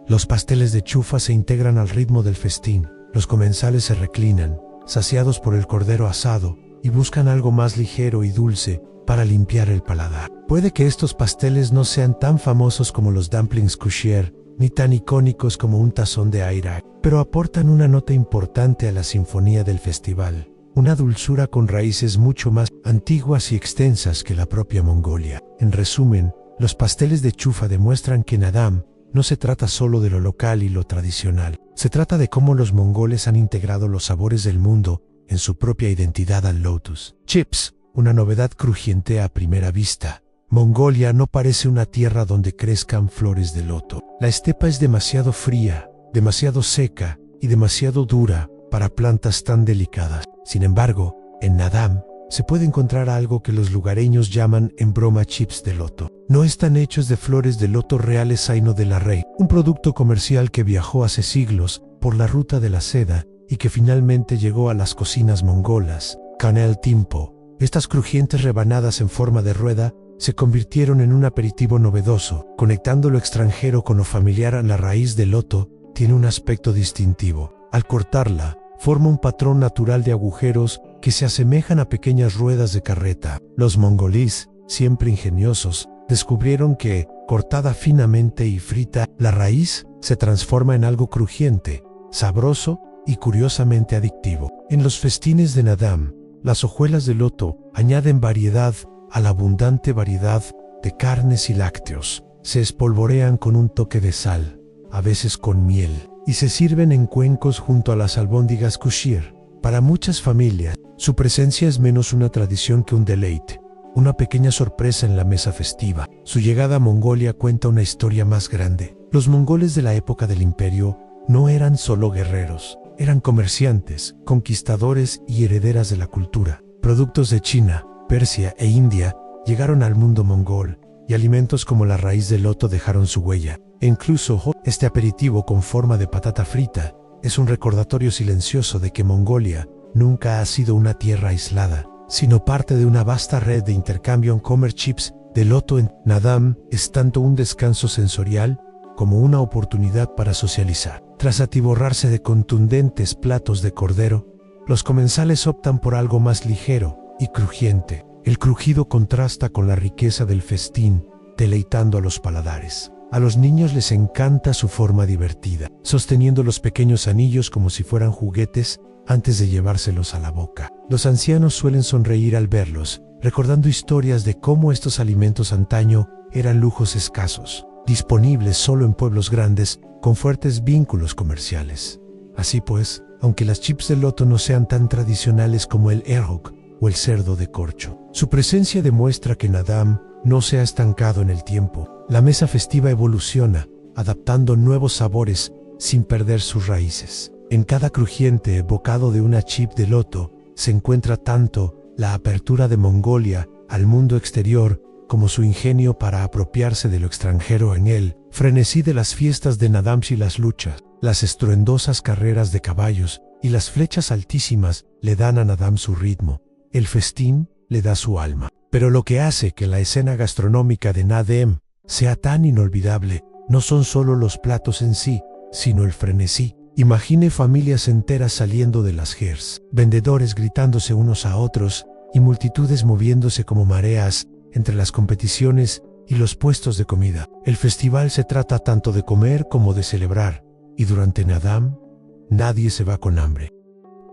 Los pasteles de chufa se integran al ritmo del festín. Los comensales se reclinan, saciados por el cordero asado, y buscan algo más ligero y dulce para limpiar el paladar. Puede que estos pasteles no sean tan famosos como los dumplings kushier, ni tan icónicos como un tazón de airak, pero aportan una nota importante a la sinfonía del festival, una dulzura con raíces mucho más antiguas y extensas que la propia Mongolia. En resumen, los pasteles de chufa demuestran que Naadam no se trata solo de lo local y lo tradicional, se trata de cómo los mongoles han integrado los sabores del mundo en su propia identidad al lotus. Chips, una novedad crujiente a primera vista. Mongolia no parece una tierra donde crezcan flores de loto. La estepa es demasiado fría, demasiado seca y demasiado dura para plantas tan delicadas. Sin embargo, en Naadam se puede encontrar algo que los lugareños llaman en broma chips de loto. No están hechos de flores de loto reales sino de la rey, un producto comercial que viajó hace siglos por la ruta de la seda y que finalmente llegó a las cocinas mongolas. Canel Timpo. Estas crujientes rebanadas en forma de rueda se convirtieron en un aperitivo novedoso, conectando lo extranjero con lo familiar. La raíz del loto tiene un aspecto distintivo. Al cortarla, forma un patrón natural de agujeros que se asemejan a pequeñas ruedas de carreta. Los mongolíes, siempre ingeniosos, descubrieron que, cortada finamente y frita, la raíz se transforma en algo crujiente, sabroso y curiosamente adictivo. En los festines de Naadam, las hojuelas de loto añaden variedad a la abundante variedad de carnes y lácteos. Se espolvorean con un toque de sal, a veces con miel, y se sirven en cuencos junto a las albóndigas kushier. Para muchas familias, su presencia es menos una tradición que un deleite, una pequeña sorpresa en la mesa festiva. Su llegada a Mongolia cuenta una historia más grande. Los mongoles de la época del imperio no eran solo guerreros, eran comerciantes, conquistadores y herederas de la cultura. Productos de China, Persia e India llegaron al mundo mongol, y alimentos como la raíz de loto dejaron su huella. E incluso este aperitivo con forma de patata frita es un recordatorio silencioso de que Mongolia nunca ha sido una tierra aislada, sino parte de una vasta red de intercambio. Comer chips de loto en Naadam es tanto un descanso sensorial como una oportunidad para socializar. Tras atiborrarse de contundentes platos de cordero, los comensales optan por algo más ligero y crujiente. El crujido contrasta con la riqueza del festín, deleitando a los paladares. A los niños les encanta su forma divertida, sosteniendo los pequeños anillos como si fueran juguetes antes de llevárselos a la boca. Los ancianos suelen sonreír al verlos, recordando historias de cómo estos alimentos antaño eran lujos escasos, disponibles solo en pueblos grandes con fuertes vínculos comerciales. Así pues, aunque las chips de loto no sean tan tradicionales como el erog o el cerdo de corcho. Su presencia demuestra que Nadam no se ha estancado en el tiempo. La mesa festiva evoluciona, adaptando nuevos sabores sin perder sus raíces. En cada crujiente bocado de una chip de loto se encuentra tanto la apertura de Mongolia al mundo exterior como su ingenio para apropiarse de lo extranjero en él, frenesí de las fiestas de Nadamsi, las luchas, las estruendosas carreras de caballos y las flechas altísimas le dan a Nadam su ritmo. El festín le da su alma. Pero lo que hace que la escena gastronómica de Nadam sea tan inolvidable no son solo los platos en sí, sino el frenesí. Imagine familias enteras saliendo de las gers, vendedores gritándose unos a otros y multitudes moviéndose como mareas entre las competiciones y los puestos de comida. El festival se trata tanto de comer como de celebrar, y durante Nadam, nadie se va con hambre.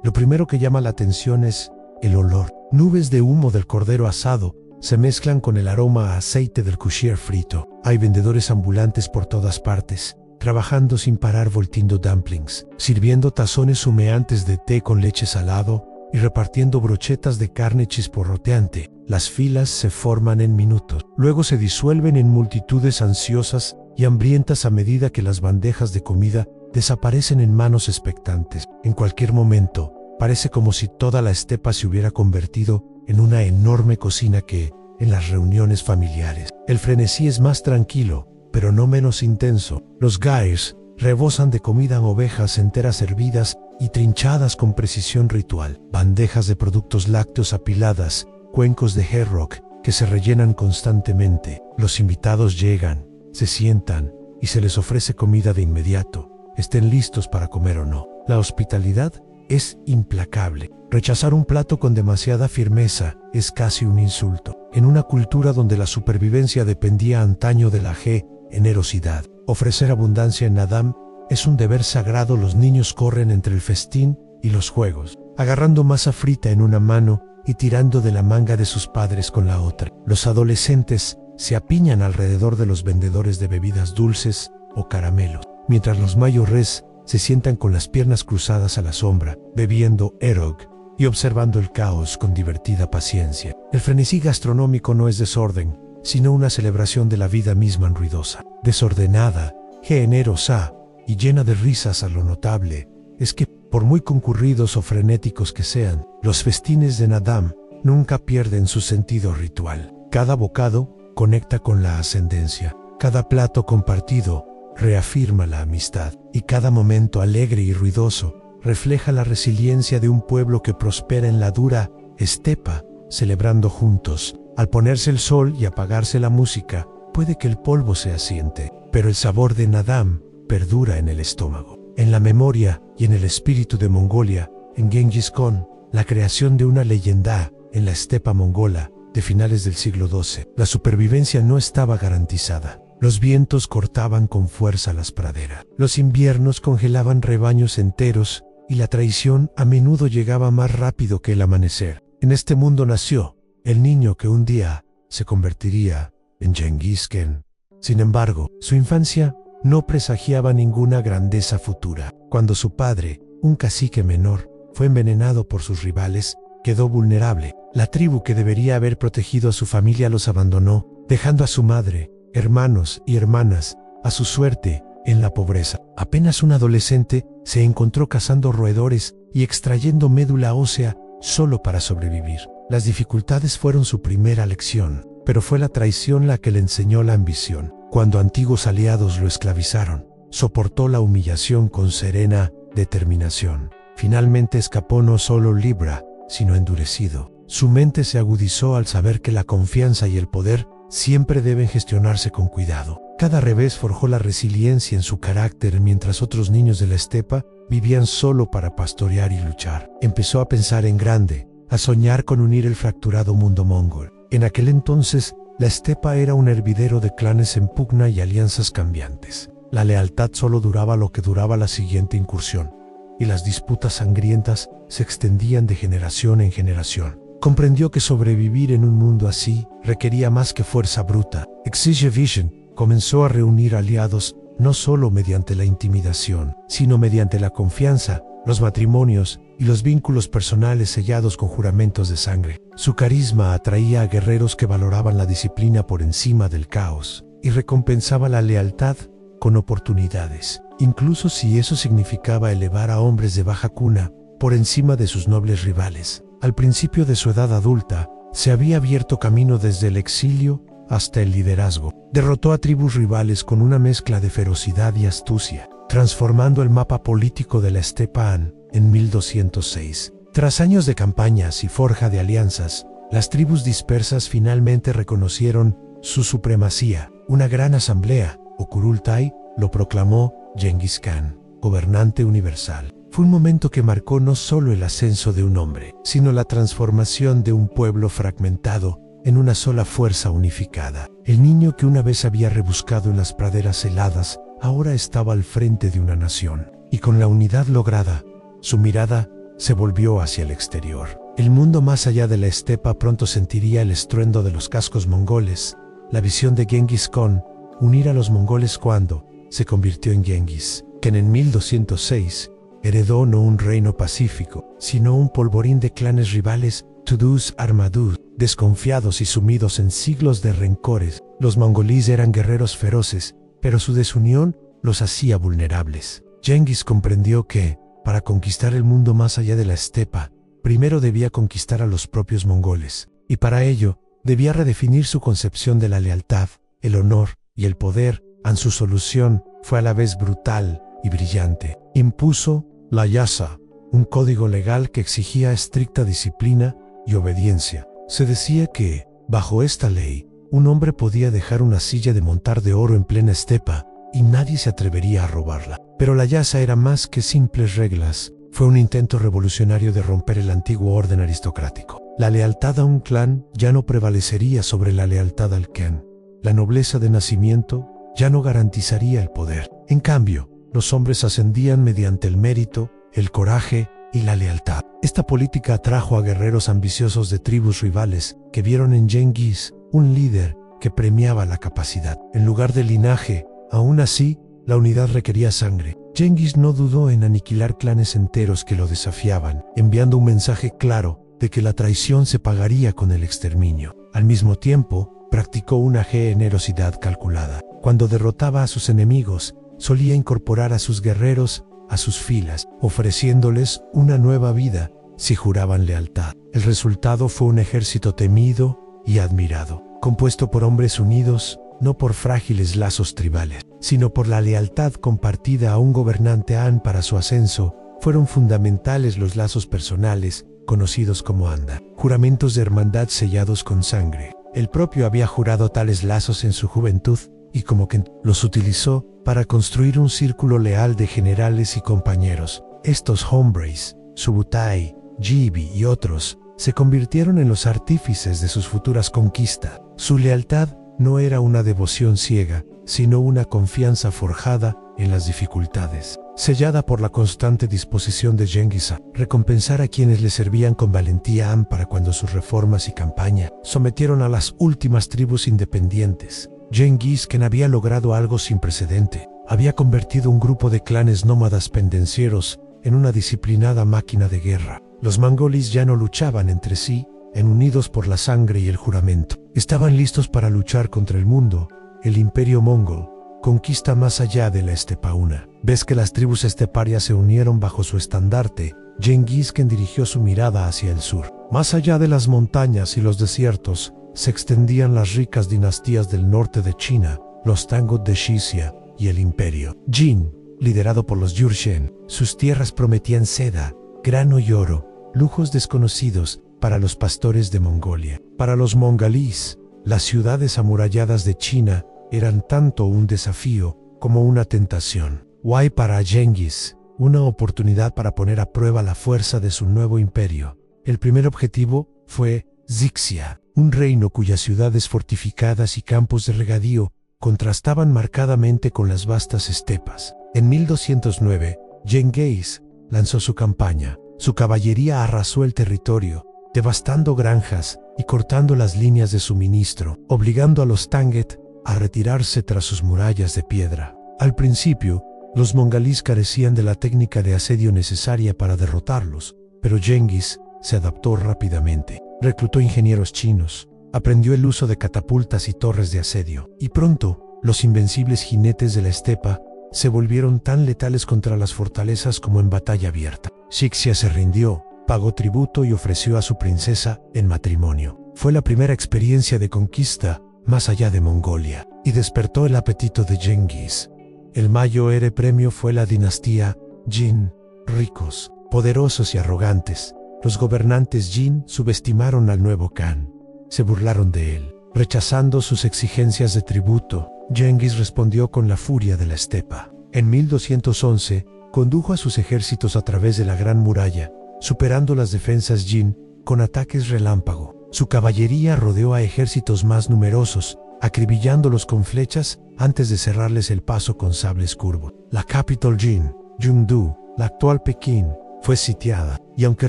Lo primero que llama la atención es el olor. Nubes de humo del cordero asado se mezclan con el aroma a aceite del kushier frito. Hay vendedores ambulantes por todas partes, trabajando sin parar voltiendo dumplings, sirviendo tazones humeantes de té con leche salado y repartiendo brochetas de carne chisporroteante. Las filas se forman en minutos, luego se disuelven en multitudes ansiosas y hambrientas a medida que las bandejas de comida desaparecen en manos expectantes. En cualquier momento, parece como si toda la estepa se hubiera convertido en una enorme cocina que, en las reuniones familiares, el frenesí es más tranquilo, pero no menos intenso. Los gairs rebosan de comida en ovejas enteras hervidas y trinchadas con precisión ritual, bandejas de productos lácteos apiladas, cuencos de herrock que se rellenan constantemente. Los invitados llegan, se sientan y se les ofrece comida de inmediato, estén listos para comer o no. La hospitalidad es implacable. Rechazar un plato con demasiada firmeza es casi un insulto. En una cultura donde la supervivencia dependía antaño de la generosidad, ofrecer abundancia en Nadam es un deber sagrado. Los niños corren entre el festín y los juegos, agarrando masa frita en una mano y tirando de la manga de sus padres con la otra. Los adolescentes se apiñan alrededor de los vendedores de bebidas dulces o caramelos, mientras los mayores se sientan con las piernas cruzadas a la sombra, bebiendo erog y observando el caos con divertida paciencia. El frenesí gastronómico no es desorden, sino una celebración de la vida misma ruidosa, desordenada, generosa y llena de risas. A lo notable es que, por muy concurridos o frenéticos que sean, los festines de Nadam nunca pierden su sentido ritual. Cada bocado conecta con la ascendencia, cada plato compartido reafirma la amistad, y cada momento alegre y ruidoso refleja la resiliencia de un pueblo que prospera en la dura estepa, celebrando juntos. Al ponerse el sol y apagarse la música, puede que el polvo se asiente, pero el sabor de Nadam perdura en el estómago, en la memoria y en el espíritu de Mongolia. En Genghis Khan, la creación de una leyenda en la estepa mongola de finales del siglo XII, la supervivencia no estaba garantizada. Los vientos cortaban con fuerza las praderas, los inviernos congelaban rebaños enteros y la traición a menudo llegaba más rápido que el amanecer. En este mundo nació el niño que un día se convertiría en Genghis Khan. Sin embargo, su infancia no presagiaba ninguna grandeza futura. Cuando su padre, un cacique menor, fue envenenado por sus rivales, quedó vulnerable. La tribu que debería haber protegido a su familia los abandonó, dejando a su madre, hermanos y hermanas a su suerte en la pobreza. Apenas un adolescente, se encontró cazando roedores y extrayendo médula ósea solo para sobrevivir. Las dificultades fueron su primera lección, pero fue la traición la que le enseñó la ambición. Cuando antiguos aliados lo esclavizaron, soportó la humillación con serena determinación. Finalmente escapó no solo libre, sino endurecido. Su mente se agudizó al saber que la confianza y el poder siempre deben gestionarse con cuidado. Cada revés forjó la resiliencia en su carácter, mientras otros niños de la estepa vivían solo para pastorear y luchar. Empezó a pensar en grande, a soñar con unir el fracturado mundo mongol. En aquel entonces, la estepa era un hervidero de clanes en pugna y alianzas cambiantes. La lealtad solo duraba lo que duraba la siguiente incursión, y las disputas sangrientas se extendían de generación en generación. Comprendió que sobrevivir en un mundo así requería más que fuerza bruta. Exige Vision comenzó a reunir aliados no solo mediante la intimidación, sino mediante la confianza los matrimonios y los vínculos personales sellados con juramentos de sangre. Su carisma atraía a guerreros que valoraban la disciplina por encima del caos y recompensaba la lealtad con oportunidades, incluso si eso significaba elevar a hombres de baja cuna por encima de sus nobles rivales. Al principio de su edad adulta, se había abierto camino desde el exilio hasta el liderazgo. Derrotó a tribus rivales con una mezcla de ferocidad y astucia, transformando el mapa político de la estepa Han en 1206. Tras años de campañas y forja de alianzas, las tribus dispersas finalmente reconocieron su supremacía. Una gran asamblea, o Kurultai, lo proclamó Genghis Khan, gobernante universal. Fue un momento que marcó no solo el ascenso de un hombre, sino la transformación de un pueblo fragmentado en una sola fuerza unificada. El niño que una vez había rebuscado en las praderas heladas, ahora estaba al frente de una nación, y con la unidad lograda, su mirada se volvió hacia el exterior. El mundo más allá de la estepa pronto sentiría el estruendo de los cascos mongoles. La visión de Genghis Khan, unir a los mongoles cuando se convirtió en Genghis, quien en 1206 heredó no un reino pacífico, sino un polvorín de clanes rivales, Tudus Armadus, desconfiados y sumidos en siglos de rencores. Los mongolíes eran guerreros feroces, pero su desunión los hacía vulnerables. Genghis comprendió que, para conquistar el mundo más allá de la estepa, primero debía conquistar a los propios mongoles, y para ello, debía redefinir su concepción de la lealtad, el honor y el poder. Su solución fue a la vez brutal y brillante. Impuso la yasa, un código legal que exigía estricta disciplina y obediencia. Se decía que, bajo esta ley, un hombre podía dejar una silla de montar de oro en plena estepa y nadie se atrevería a robarla. Pero la yasa era más que simples reglas. Fue un intento revolucionario de romper el antiguo orden aristocrático. La lealtad a un clan ya no prevalecería sobre la lealtad al Khan. La nobleza de nacimiento ya no garantizaría el poder. En cambio, los hombres ascendían mediante el mérito, el coraje y la lealtad. Esta política atrajo a guerreros ambiciosos de tribus rivales que vieron en Genghis un líder que premiaba la capacidad, en lugar del linaje. Aún así, la unidad requería sangre. Genghis no dudó en aniquilar clanes enteros que lo desafiaban, enviando un mensaje claro de que la traición se pagaría con el exterminio. Al mismo tiempo, practicó una generosidad calculada. Cuando derrotaba a sus enemigos, solía incorporar a sus guerreros a sus filas, ofreciéndoles una nueva vida si juraban lealtad. El resultado fue un ejército temido y admirado, compuesto por hombres unidos, no por frágiles lazos tribales, sino por la lealtad compartida a un gobernante Han. Para su ascenso, fueron fundamentales los lazos personales, conocidos como anda, juramentos de hermandad sellados con sangre. El propio había jurado tales lazos en su juventud, y como que los utilizó para construir un círculo leal de generales y compañeros. Estos hombres, Subutai, Jibi y otros, se convirtieron en los artífices de sus futuras conquistas. Su lealtad no era una devoción ciega, sino una confianza forjada en las dificultades, sellada por la constante disposición de Genghis a recompensar a quienes le servían con valentía. Para cuando sus reformas y campaña sometieron a las últimas tribus independientes, Genghis Khan había logrado algo sin precedente. Había convertido un grupo de clanes nómadas pendencieros en una disciplinada máquina de guerra. Los mongoles ya no luchaban entre sí, unidos por la sangre y el juramento. Estaban listos para luchar contra el mundo. El imperio mongol conquista más allá de la estepa una. Ves que las tribus esteparias se unieron bajo su estandarte. Genghis Khan dirigió su mirada hacia el sur. Más allá de las montañas y los desiertos, se extendían las ricas dinastías del norte de China, los Tangut de Xixia y el imperio Jin, liderado por los Jurchen. Sus tierras prometían seda, grano y oro, lujos desconocidos para los pastores de Mongolia. Para los mongolíes, las ciudades amuralladas de China eran tanto un desafío como una tentación. Wai para Genghis, una oportunidad para poner a prueba la fuerza de su nuevo imperio. El primer objetivo fue Xixia, un reino cuyas ciudades fortificadas y campos de regadío contrastaban marcadamente con las vastas estepas. En 1209, Genghis lanzó su campaña. Su caballería arrasó el territorio, devastando granjas y cortando las líneas de suministro, obligando a los Tangut a retirarse tras sus murallas de piedra. Al principio, Los mongalíes carecían de la técnica de asedio necesaria para derrotarlos, pero Cengiz se adaptó rápidamente. Reclutó ingenieros chinos, aprendió el uso de catapultas y torres de asedio, y pronto, los invencibles jinetes de la estepa se volvieron tan letales contra las fortalezas como en batalla abierta. Shixia se rindió, pagó tributo y ofreció a su princesa en matrimonio. Fue la primera experiencia de conquista más allá de Mongolia, y despertó el apetito de Cengiz. El mayor premio fue la dinastía Jin. Ricos, poderosos y arrogantes, los gobernantes Jin subestimaron al nuevo Khan. Se burlaron de él, rechazando sus exigencias de tributo. Cengiz respondió con la furia de la estepa. En 1211, condujo a sus ejércitos a través de la Gran Muralla, superando las defensas Jin con ataques relámpago. Su caballería rodeó a ejércitos más numerosos, acribillándolos con flechas antes de cerrarles el paso con sables curvos. La capital Jin, Chengdu, la actual Pekín, fue sitiada, y aunque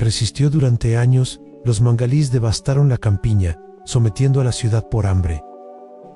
resistió durante años, los mongalíes devastaron la campiña, sometiendo a la ciudad por hambre.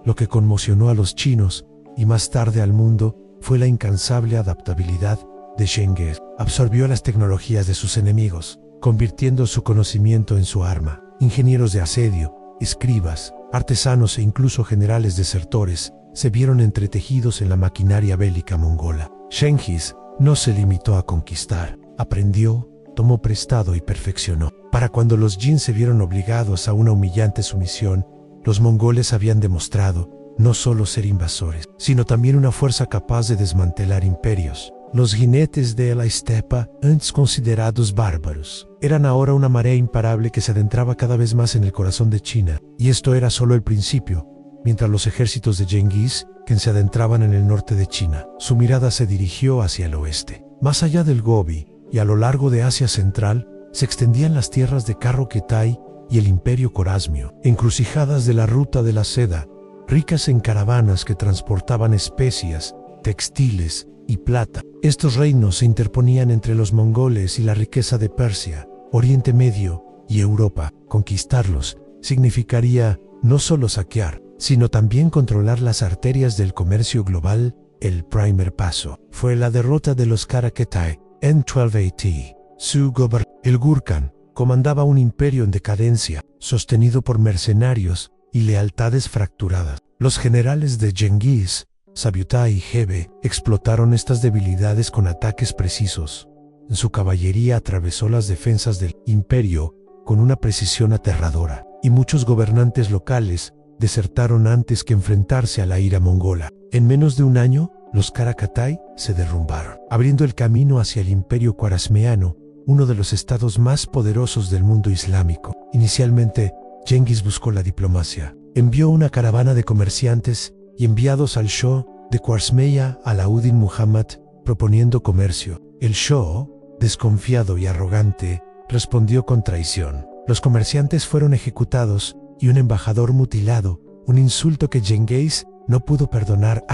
Lo que conmocionó a los chinos, y más tarde al mundo, fue la incansable adaptabilidad de Cengiz. Absorbió las tecnologías de sus enemigos, convirtiendo su conocimiento en su arma. Ingenieros de asedio, escribas, artesanos e incluso generales desertores se vieron entretejidos en la maquinaria bélica mongola. Cengiz no se limitó a conquistar, aprendió, tomó prestado y perfeccionó. Para cuando los Jin se vieron obligados a una humillante sumisión, los mongoles habían demostrado no solo ser invasores, sino también una fuerza capaz de desmantelar imperios. Los jinetes de la estepa, antes considerados bárbaros, eran ahora una marea imparable que se adentraba cada vez más en el corazón de China, y esto era solo el principio. Mientras los ejércitos de Cengiz, que se adentraban en el norte de China, su mirada se dirigió hacia el oeste. Más allá del Gobi, y a lo largo de Asia Central, se extendían las tierras de Karo-Ketai y el Imperio Corasmio, encrucijadas de la ruta de la seda, ricas en caravanas que transportaban especias, textiles y plata. Estos reinos se interponían entre los mongoles y la riqueza de Persia, Oriente Medio y Europa. Conquistarlos significaría no solo saquear, sino también controlar las arterias del comercio global. El primer paso fue la derrota de los Kara-Ketai en 1280. Su gobernador, el Gurkhan, comandaba un imperio en decadencia, sostenido por mercenarios y lealtades fracturadas. Los generales de Cengiz, Sabyutai y Gebe, explotaron estas debilidades con ataques precisos. Su caballería atravesó las defensas del imperio con una precisión aterradora, y muchos gobernantes locales desertaron antes que enfrentarse a la ira mongola. En menos de un año, los Kara-Ketai se derrumbaron, abriendo el camino hacia el imperio Khwarasmiano, uno de los estados más poderosos del mundo islámico. Inicialmente, Cengiz buscó la diplomacia. Envió una caravana de comerciantes y enviados al Shah de Khwarasmia Alauddin Muhammad, proponiendo comercio. El Shah, desconfiado y arrogante, respondió con traición. Los comerciantes fueron ejecutados y un embajador mutilado, un insulto que Cengiz no pudo perdonar.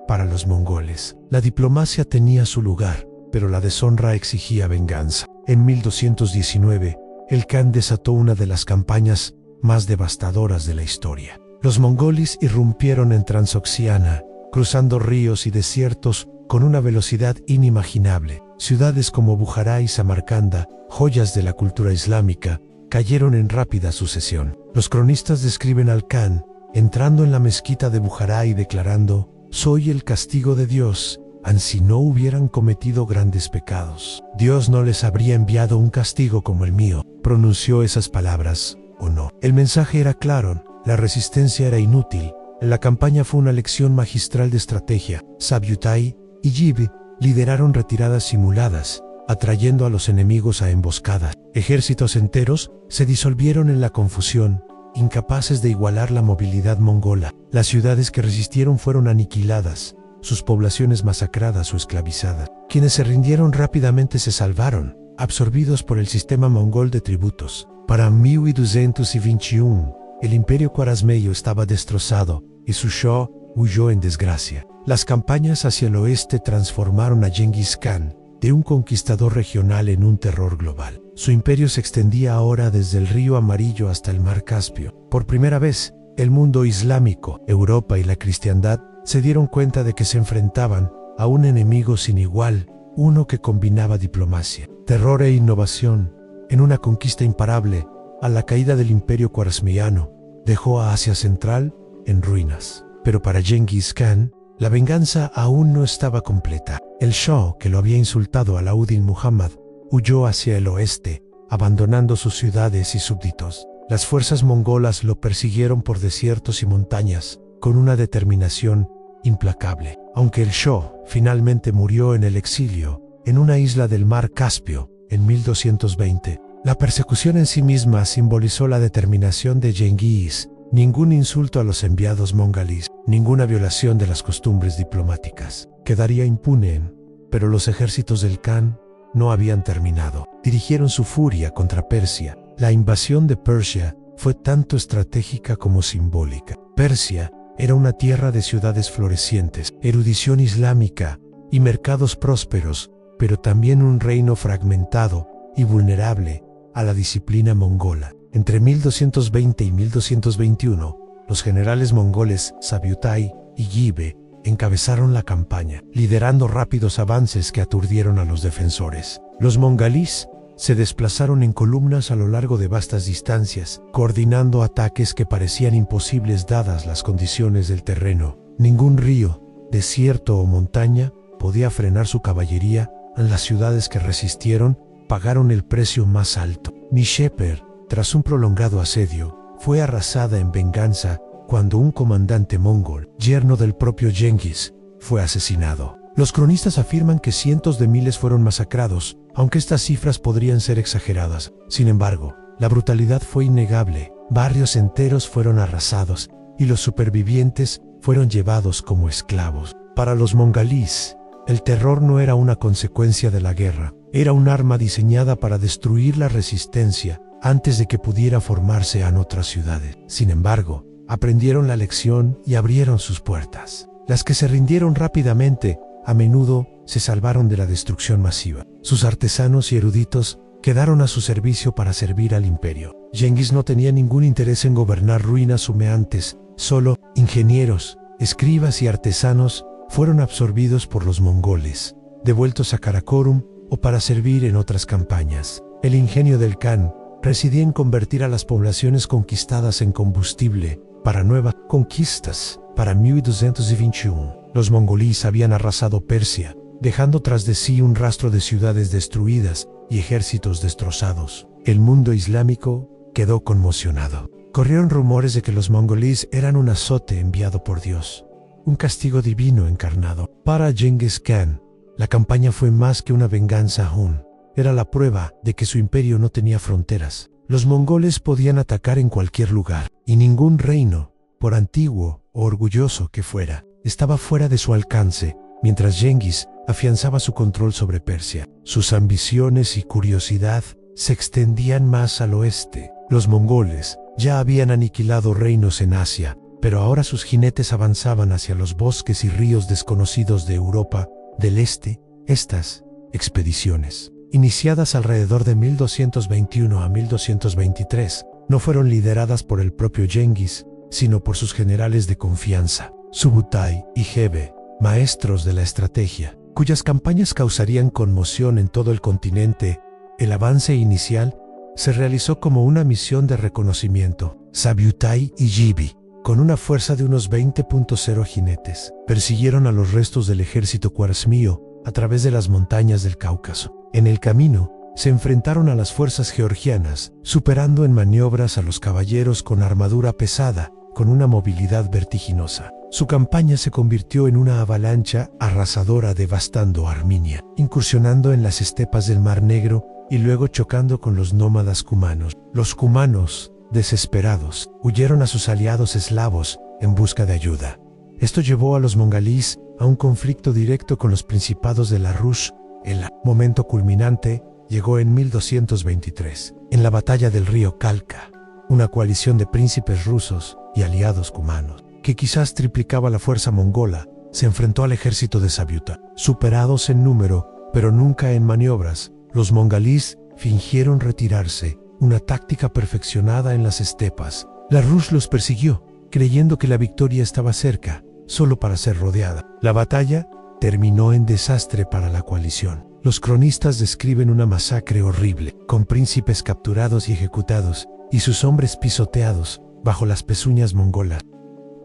Para los mongoles, la diplomacia tenía su lugar, pero la deshonra exigía venganza. En 1219, el Khan desató una de las campañas más devastadoras de la historia. Los mongoles irrumpieron en Transoxiana, cruzando ríos y desiertos con una velocidad inimaginable. Ciudades como Bujara y Samarcanda, joyas de la cultura islámica, cayeron en rápida sucesión. Los cronistas describen al Khan entrando en la mezquita de Bujara y declarando: «Soy el castigo de Dios, si no hubieran cometido grandes pecados. Dios no les habría enviado un castigo como el mío». Pronunció esas palabras, ¿o no? El mensaje era claro, la resistencia era inútil. La campaña fue una lección magistral de estrategia. Sabyutai y Gebe lideraron retiradas simuladas, atrayendo a los enemigos a emboscadas. Ejércitos enteros se disolvieron en la confusión, incapaces de igualar la movilidad mongola. Las ciudades que resistieron fueron aniquiladas, sus poblaciones masacradas o esclavizadas. Quienes se rindieron rápidamente se salvaron, absorbidos por el sistema mongol de tributos. Para 1221, el imperio Khwarasmio estaba destrozado y su Shah huyó en desgracia. Las campañas hacia el oeste transformaron a Cengiz Khan de un conquistador regional en un terror global. Su imperio se extendía ahora desde el río Amarillo hasta el mar Caspio. Por primera vez, el mundo islámico, Europa y la cristiandad se dieron cuenta de que se enfrentaban a un enemigo sin igual, uno que combinaba diplomacia, terror e innovación, en una conquista imparable. A la caída del Imperio Khwarezmiano, dejó a Asia Central en ruinas. Pero para Genghis Khan, la venganza aún no estaba completa. El Shah, que lo había insultado, Alauddin Muhammad, huyó hacia el oeste, abandonando sus ciudades y súbditos. Las fuerzas mongolas lo persiguieron por desiertos y montañas, con una determinación implacable. Aunque el Shah finalmente murió en el exilio, en una isla del mar Caspio, en 1220, la persecución en sí misma simbolizó la determinación de Genghis. Ningún insulto a los enviados mongolíes, ninguna violación de las costumbres diplomáticas quedaría impune, pero los ejércitos del Khan no habían terminado. Dirigieron su furia contra Persia. La invasión de Persia fue tanto estratégica como simbólica. Persia era una tierra de ciudades florecientes, erudición islámica y mercados prósperos, pero también un reino fragmentado y vulnerable a la disciplina mongola. Entre 1220 y 1221, los generales mongoles Sabyutai y Gibe encabezaron la campaña, liderando rápidos avances que aturdieron a los defensores. Los mongolíes se desplazaron en columnas a lo largo de vastas distancias, coordinando ataques que parecían imposibles dadas las condiciones del terreno. Ningún río, desierto o montaña podía frenar su caballería. Las ciudades que resistieron pagaron el precio más alto. Nishapur, tras un prolongado asedio, fue arrasada en venganza cuando un comandante mongol, yerno del propio Genghis, fue asesinado. Los cronistas afirman que cientos de miles fueron masacrados, aunque estas cifras podrían ser exageradas. Sin embargo, la brutalidad fue innegable. Barrios enteros fueron arrasados y los supervivientes fueron llevados como esclavos. Para los mongolíes, el terror no era una consecuencia de la guerra, era un arma diseñada para destruir la resistencia antes de que pudiera formarse en otras ciudades. Sin embargo, aprendieron la lección y abrieron sus puertas. Las que se rindieron rápidamente, a menudo se salvaron de la destrucción masiva. Sus artesanos y eruditos quedaron a su servicio para servir al imperio. Genghis no tenía ningún interés en gobernar ruinas humeantes, solo ingenieros, escribas y artesanos fueron absorbidos por los mongoles, devueltos a Karakorum o para servir en otras campañas. El ingenio del Khan residía en convertir a las poblaciones conquistadas en combustible para nuevas conquistas. Para 1221, los mongolíes habían arrasado Persia, dejando tras de sí un rastro de ciudades destruidas y ejércitos destrozados. El mundo islámico quedó conmocionado. Corrieron rumores de que los mongolíes eran un azote enviado por Dios, un castigo divino encarnado. Para Genghis Khan, la campaña fue más que una venganza aún. Era la prueba de que su imperio no tenía fronteras. Los mongoles podían atacar en cualquier lugar, y ningún reino, por antiguo o orgulloso que fuera, estaba fuera de su alcance, mientras Genghis afianzaba su control sobre Persia. Sus ambiciones y curiosidad se extendían más al oeste. Los mongoles ya habían aniquilado reinos en Asia, pero ahora sus jinetes avanzaban hacia los bosques y ríos desconocidos de Europa del Este. Estas expediciones, iniciadas alrededor de 1221 a 1223, no fueron lideradas por el propio Genghis, sino por sus generales de confianza, Subutai y Gebe, maestros de la estrategia, cuyas campañas causarían conmoción en todo el continente. El avance inicial se realizó como una misión de reconocimiento. Sabyutai y Gibe, con una fuerza de unos 20.0 jinetes, persiguieron a los restos del ejército khwarezmio a través de las montañas del Cáucaso. En el camino, se enfrentaron a las fuerzas georgianas, superando en maniobras a los caballeros con armadura pesada, con una movilidad vertiginosa. Su campaña se convirtió en una avalancha arrasadora, devastando Armenia, incursionando en las estepas del Mar Negro y luego chocando con los nómadas cumanos. Los cumanos, desesperados, huyeron a sus aliados eslavos en busca de ayuda. Esto llevó a los mongolíes a un conflicto directo con los principados de la Rus. El momento culminante llegó en 1223, en la batalla del río Kalka. Una coalición de príncipes rusos y aliados cumanos, que quizás triplicaba la fuerza mongola, se enfrentó al ejército de Sabyuta. Superados en número, pero nunca en maniobras, los mongolíes fingieron retirarse, una táctica perfeccionada en las estepas. La Rus los persiguió, creyendo que la victoria estaba cerca, solo para ser rodeada. La batalla terminó en desastre para la coalición. Los cronistas describen una masacre horrible, con príncipes capturados y ejecutados, y sus hombres pisoteados bajo las pezuñas mongolas.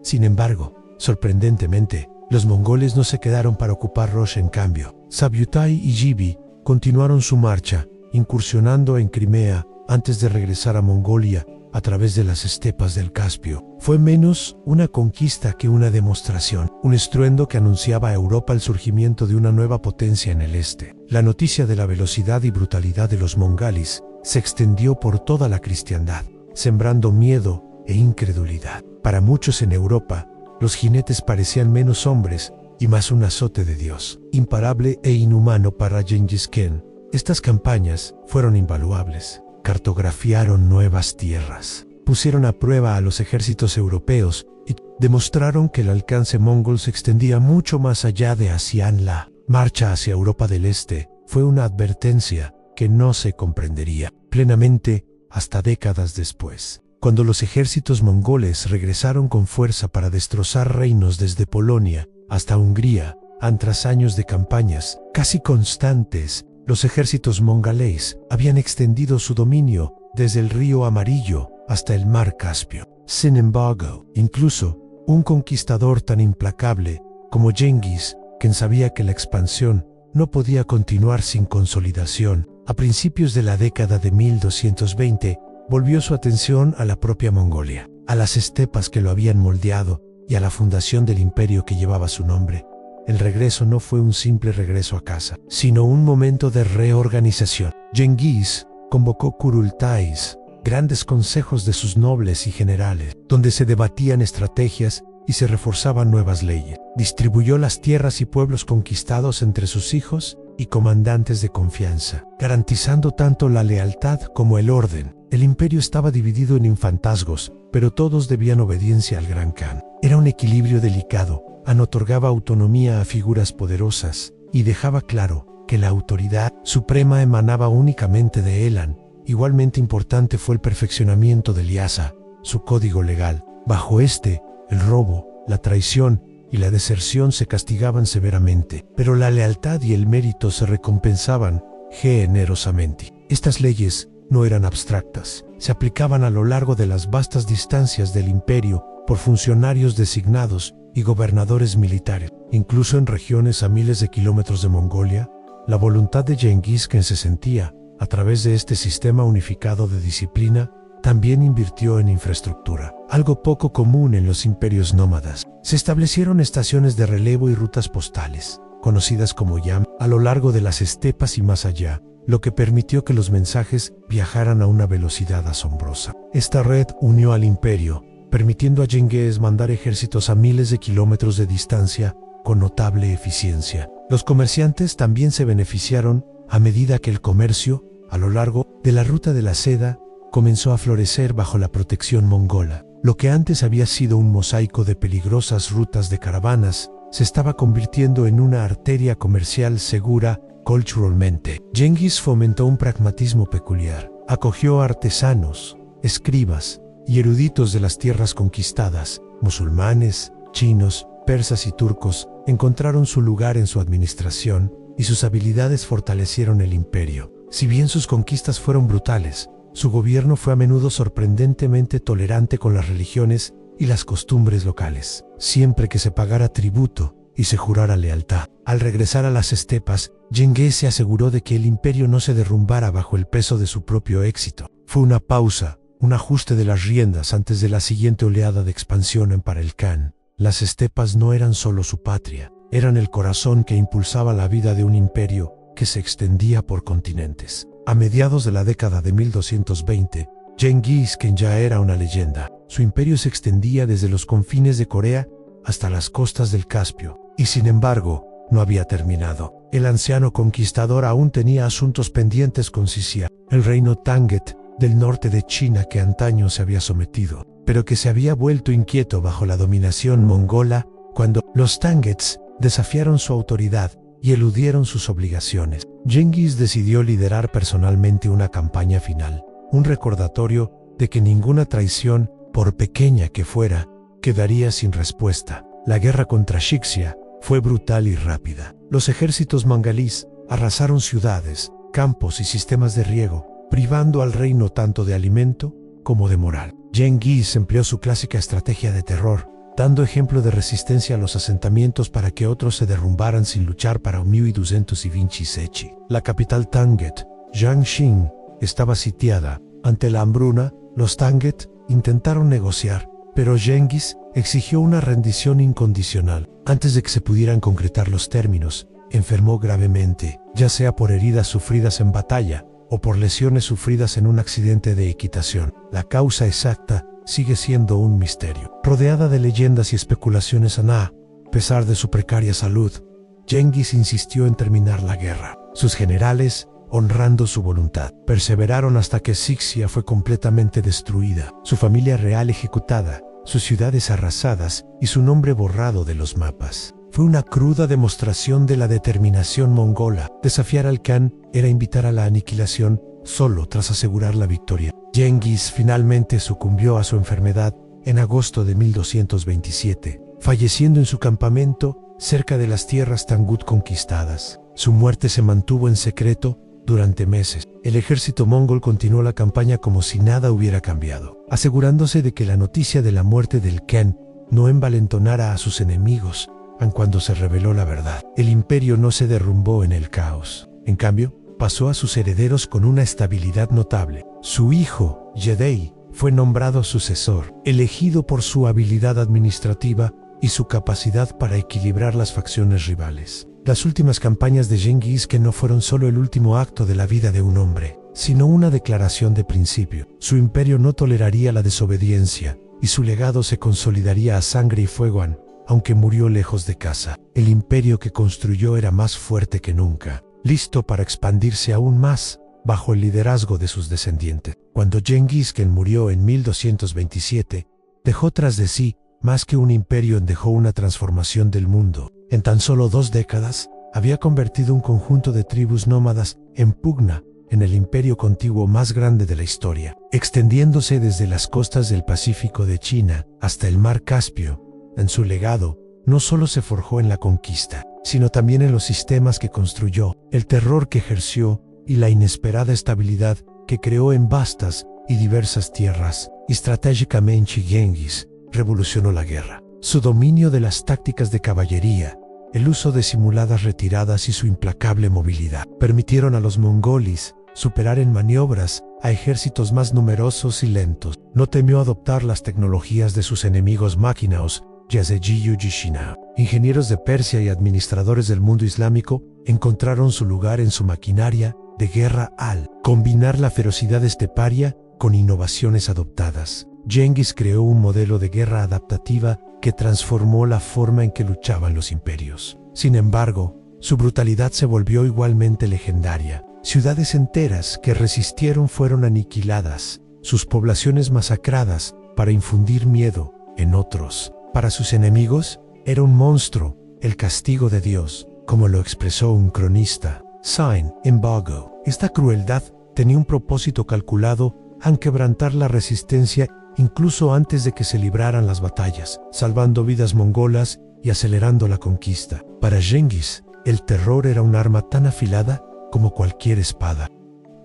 Sin embargo, sorprendentemente, los mongoles no se quedaron para ocupar Rosh. En cambio, Sabyutai y Jibi continuaron su marcha, incursionando en Crimea antes de regresar a Mongolia a través de las estepas del Caspio. Fue menos una conquista que una demostración, un estruendo que anunciaba a Europa el surgimiento de una nueva potencia en el este. La noticia de la velocidad y brutalidad de los mongalis se extendió por toda la cristiandad, sembrando miedo e incredulidad. Para muchos en Europa, los jinetes parecían menos hombres y más un azote de Dios. Imparable e inhumano para Gengis Khan, estas campañas fueron invaluables. Cartografiaron nuevas tierras, pusieron a prueba a los ejércitos europeos y demostraron que el alcance mongol se extendía mucho más allá de Asian. La marcha hacia Europa del Este fue una advertencia que no se comprendería plenamente hasta décadas después, cuando los ejércitos mongoles regresaron con fuerza para destrozar reinos desde Polonia hasta Hungría. Tras años de campañas casi constantes, los ejércitos mongolíes habían extendido su dominio desde el río Amarillo hasta el mar Caspio. Sin embargo, incluso un conquistador tan implacable como Gengis, quien sabía que la expansión no podía continuar sin consolidación, a principios de la década de 1220, volvió su atención a la propia Mongolia, a las estepas que lo habían moldeado y a la fundación del imperio que llevaba su nombre. El regreso no fue un simple regreso a casa, sino un momento de reorganización. Gengis convocó kurultais, grandes consejos de sus nobles y generales, donde se debatían estrategias y se reforzaban nuevas leyes. Distribuyó las tierras y pueblos conquistados entre sus hijos y comandantes de confianza, garantizando tanto la lealtad como el orden. El imperio estaba dividido en infantazgos, pero todos debían obediencia al Gran Khan. Era un equilibrio delicado. Han otorgaba autonomía a figuras poderosas y dejaba claro que la autoridad suprema emanaba únicamente de Elan. Igualmente importante fue el perfeccionamiento de Lhasa, su código legal. Bajo este, el robo, la traición y la deserción se castigaban severamente, pero la lealtad y el mérito se recompensaban generosamente. Estas leyes no eran abstractas, se aplicaban a lo largo de las vastas distancias del imperio por funcionarios designados y gobernadores militares. Incluso en regiones a miles de kilómetros de Mongolia, la voluntad de Gengis Khan se sentía, a través de este sistema unificado de disciplina, también invirtió en infraestructura, algo poco común en los imperios nómadas. Se establecieron estaciones de relevo y rutas postales, conocidas como Yam, a lo largo de las estepas y más allá, lo que permitió que los mensajes viajaran a una velocidad asombrosa. Esta red unió al imperio, permitiendo a Gengis mandar ejércitos a miles de kilómetros de distancia con notable eficiencia. Los comerciantes también se beneficiaron a medida que el comercio, a lo largo de la ruta de la seda, comenzó a florecer bajo la protección mongola. Lo que antes había sido un mosaico de peligrosas rutas de caravanas, se estaba convirtiendo en una arteria comercial segura culturalmente. Gengis fomentó un pragmatismo peculiar. Acogió a artesanos, escribas y eruditos de las tierras conquistadas. Musulmanes, chinos, persas y turcos encontraron su lugar en su administración y sus habilidades fortalecieron el imperio. Si bien sus conquistas fueron brutales, su gobierno fue a menudo sorprendentemente tolerante con las religiones y las costumbres locales, siempre que se pagara tributo y se jurara lealtad. Al regresar a las estepas, Gengis se aseguró de que el imperio no se derrumbara bajo el peso de su propio éxito. Fue una pausa, un ajuste de las riendas antes de la siguiente oleada de expansión para el Khan. Las estepas no eran solo su patria, eran el corazón que impulsaba la vida de un imperio que se extendía por continentes. A mediados de la década de 1220, Gengis Khan ya era una leyenda. Su imperio se extendía desde los confines de Corea hasta las costas del Caspio, y sin embargo, no había terminado. El anciano conquistador aún tenía asuntos pendientes con Sisia, el reino Tanget del norte de China que antaño se había sometido, pero que se había vuelto inquieto bajo la dominación mongola cuando los Tangets desafiaron su autoridad y eludieron sus obligaciones. Gengis decidió liderar personalmente una campaña final, un recordatorio de que ninguna traición, por pequeña que fuera, quedaría sin respuesta. La guerra contra Shixia fue brutal y rápida. Los ejércitos mangalís arrasaron ciudades, campos y sistemas de riego, privando al reino tanto de alimento como de moral. Genghis empleó su clásica estrategia de terror, dando ejemplo de resistencia a los asentamientos para que otros se derrumbaran sin luchar para 1226. La capital Tanget, Jiangxing, estaba sitiada. Ante la hambruna, los Tanget intentaron negociar, pero Genghis exigió una rendición incondicional. Antes de que se pudieran concretar los términos, enfermó gravemente, ya sea por heridas sufridas en batalla o por lesiones sufridas en un accidente de equitación. La causa exacta sigue siendo un misterio. Rodeada de leyendas y especulaciones a pesar de su precaria salud, Genghis insistió en terminar la guerra. Sus generales, honrando su voluntad, perseveraron hasta que Sixia fue completamente destruida, su familia real ejecutada, sus ciudades arrasadas y su nombre borrado de los mapas. Fue una cruda demostración de la determinación mongola. Desafiar al Khan era invitar a la aniquilación solo tras asegurar la victoria. Genghis finalmente sucumbió a su enfermedad en agosto de 1227, falleciendo en su campamento cerca de las tierras Tangut conquistadas. Su muerte se mantuvo en secreto durante meses. El ejército mongol continuó la campaña como si nada hubiera cambiado, asegurándose de que la noticia de la muerte del Khan no envalentonara a sus enemigos. Aun cuando se reveló la verdad, el imperio no se derrumbó en el caos. En cambio, pasó a sus herederos con una estabilidad notable. Su hijo, Yedei, fue nombrado sucesor, elegido por su habilidad administrativa y su capacidad para equilibrar las facciones rivales. Las últimas campañas de Genghis Khan no fueron solo el último acto de la vida de un hombre, sino una declaración de principio. Su imperio no toleraría la desobediencia, y su legado se consolidaría a sangre y fuego aunque murió lejos de casa. El imperio que construyó era más fuerte que nunca, listo para expandirse aún más bajo el liderazgo de sus descendientes. Cuando Genghis Khan murió en 1227, dejó tras de sí más que un imperio, dejó una transformación del mundo. En tan solo 2 décadas, había convertido un conjunto de tribus nómadas en pugna en el imperio contiguo más grande de la historia, extendiéndose desde las costas del Pacífico de China hasta el mar Caspio. En su legado, no solo se forjó en la conquista, sino también en los sistemas que construyó, el terror que ejerció y la inesperada estabilidad que creó en vastas y diversas tierras. Estratégicamente, Genghis revolucionó la guerra. Su dominio de las tácticas de caballería, el uso de simuladas retiradas y su implacable movilidad permitieron a los mongoles superar en maniobras a ejércitos más numerosos y lentos. No temió adoptar las tecnologías de sus enemigos máquinas. Yazdegiyo Yishina, ingenieros de Persia y administradores del mundo islámico, encontraron su lugar en su maquinaria de guerra al combinar la ferocidad esteparia con innovaciones adoptadas. Genghis creó un modelo de guerra adaptativa que transformó la forma en que luchaban los imperios. Sin embargo, su brutalidad se volvió igualmente legendaria. Ciudades enteras que resistieron fueron aniquiladas, sus poblaciones masacradas para infundir miedo en otros. Para sus enemigos, era un monstruo, el castigo de Dios, como lo expresó un cronista, Sain Embargo. Esta crueldad tenía un propósito calculado en quebrantar la resistencia incluso antes de que se libraran las batallas, salvando vidas mongolas y acelerando la conquista. Para Genghis, el terror era un arma tan afilada como cualquier espada.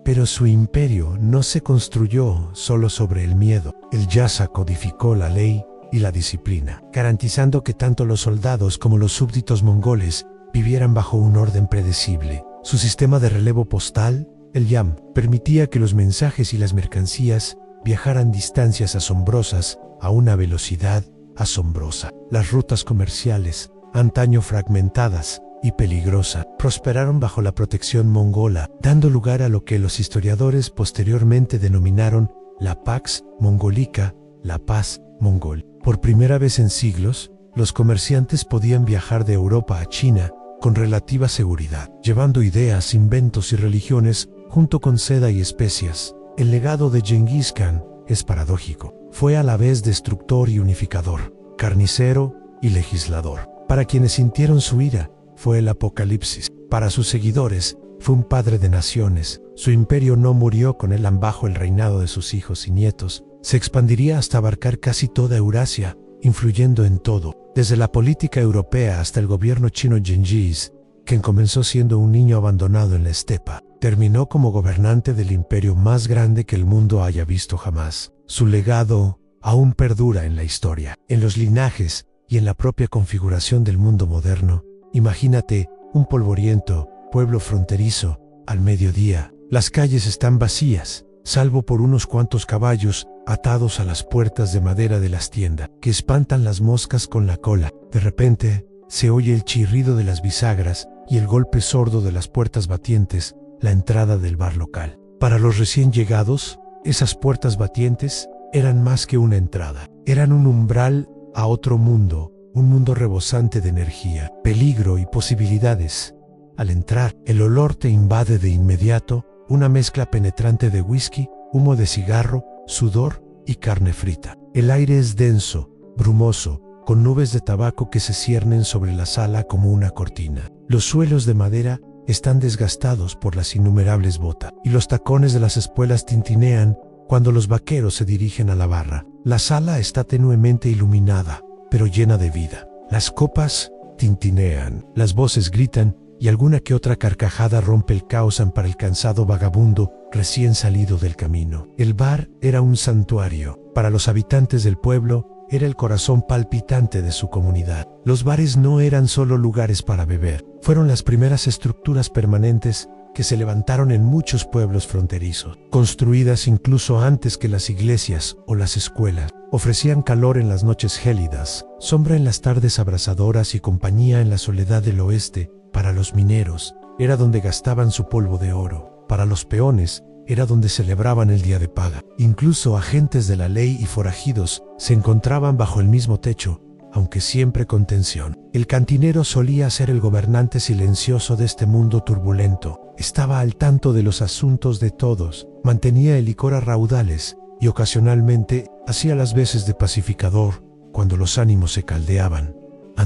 Pero su imperio no se construyó solo sobre el miedo. El Yasa codificó la ley y la disciplina, garantizando que tanto los soldados como los súbditos mongoles vivieran bajo un orden predecible. Su sistema de relevo postal, el Yam, permitía que los mensajes y las mercancías viajaran distancias asombrosas a una velocidad asombrosa. Las rutas comerciales, antaño fragmentadas y peligrosas, prosperaron bajo la protección mongola, dando lugar a lo que los historiadores posteriormente denominaron la Pax Mongolica, la paz mongol. Por primera vez en siglos, los comerciantes podían viajar de Europa a China con relativa seguridad, llevando ideas, inventos y religiones junto con seda y especias. El legado de Genghis Khan es paradójico. Fue a la vez destructor y unificador, carnicero y legislador. Para quienes sintieron su ira, fue el apocalipsis. Para sus seguidores, fue un padre de naciones. Su imperio no murió con él bajo el reinado de sus hijos y nietos. Se expandiría hasta abarcar casi toda Eurasia influyendo en todo, desde la política europea hasta el gobierno chino Genghis, quien comenzó siendo un niño abandonado en la estepa, terminó como gobernante del imperio más grande que el mundo haya visto jamás. Su legado aún perdura en la historia, en los linajes y en la propia configuración del mundo moderno. Imagínate un polvoriento pueblo fronterizo al mediodía. Las calles están vacías, salvo por unos cuantos caballos atados a las puertas de madera de las tiendas, que espantan las moscas con la cola. De repente, se oye el chirrido de las bisagras y el golpe sordo de las puertas batientes, la entrada del bar local. Para los recién llegados, esas puertas batientes eran más que una entrada. Eran un umbral a otro mundo, un mundo rebosante de energía, peligro y posibilidades. Al entrar, el olor te invade de inmediato, una mezcla penetrante de whisky, humo de cigarro, sudor y carne frita. El aire es denso, brumoso, con nubes de tabaco que se ciernen sobre la sala como una cortina. Los suelos de madera están desgastados por las innumerables botas, y los tacones de las espuelas tintinean cuando los vaqueros se dirigen a la barra. La sala está tenuemente iluminada, pero llena de vida. Las copas tintinean, las voces gritan, y alguna que otra carcajada rompe el caos para el cansado vagabundo recién salido del camino. El bar era un santuario. Para los habitantes del pueblo, era el corazón palpitante de su comunidad. Los bares no eran solo lugares para beber. Fueron las primeras estructuras permanentes que se levantaron en muchos pueblos fronterizos, construidas incluso antes que las iglesias o las escuelas. Ofrecían calor en las noches gélidas, sombra en las tardes abrasadoras y compañía en la soledad del oeste. Para los mineros, era donde gastaban su polvo de oro. Para los peones, era donde celebraban el día de paga. Incluso agentes de la ley y forajidos se encontraban bajo el mismo techo, aunque siempre con tensión. El cantinero solía ser el gobernante silencioso de este mundo turbulento. Estaba al tanto de los asuntos de todos, mantenía el licor a raudales y ocasionalmente hacía las veces de pacificador cuando los ánimos se caldeaban.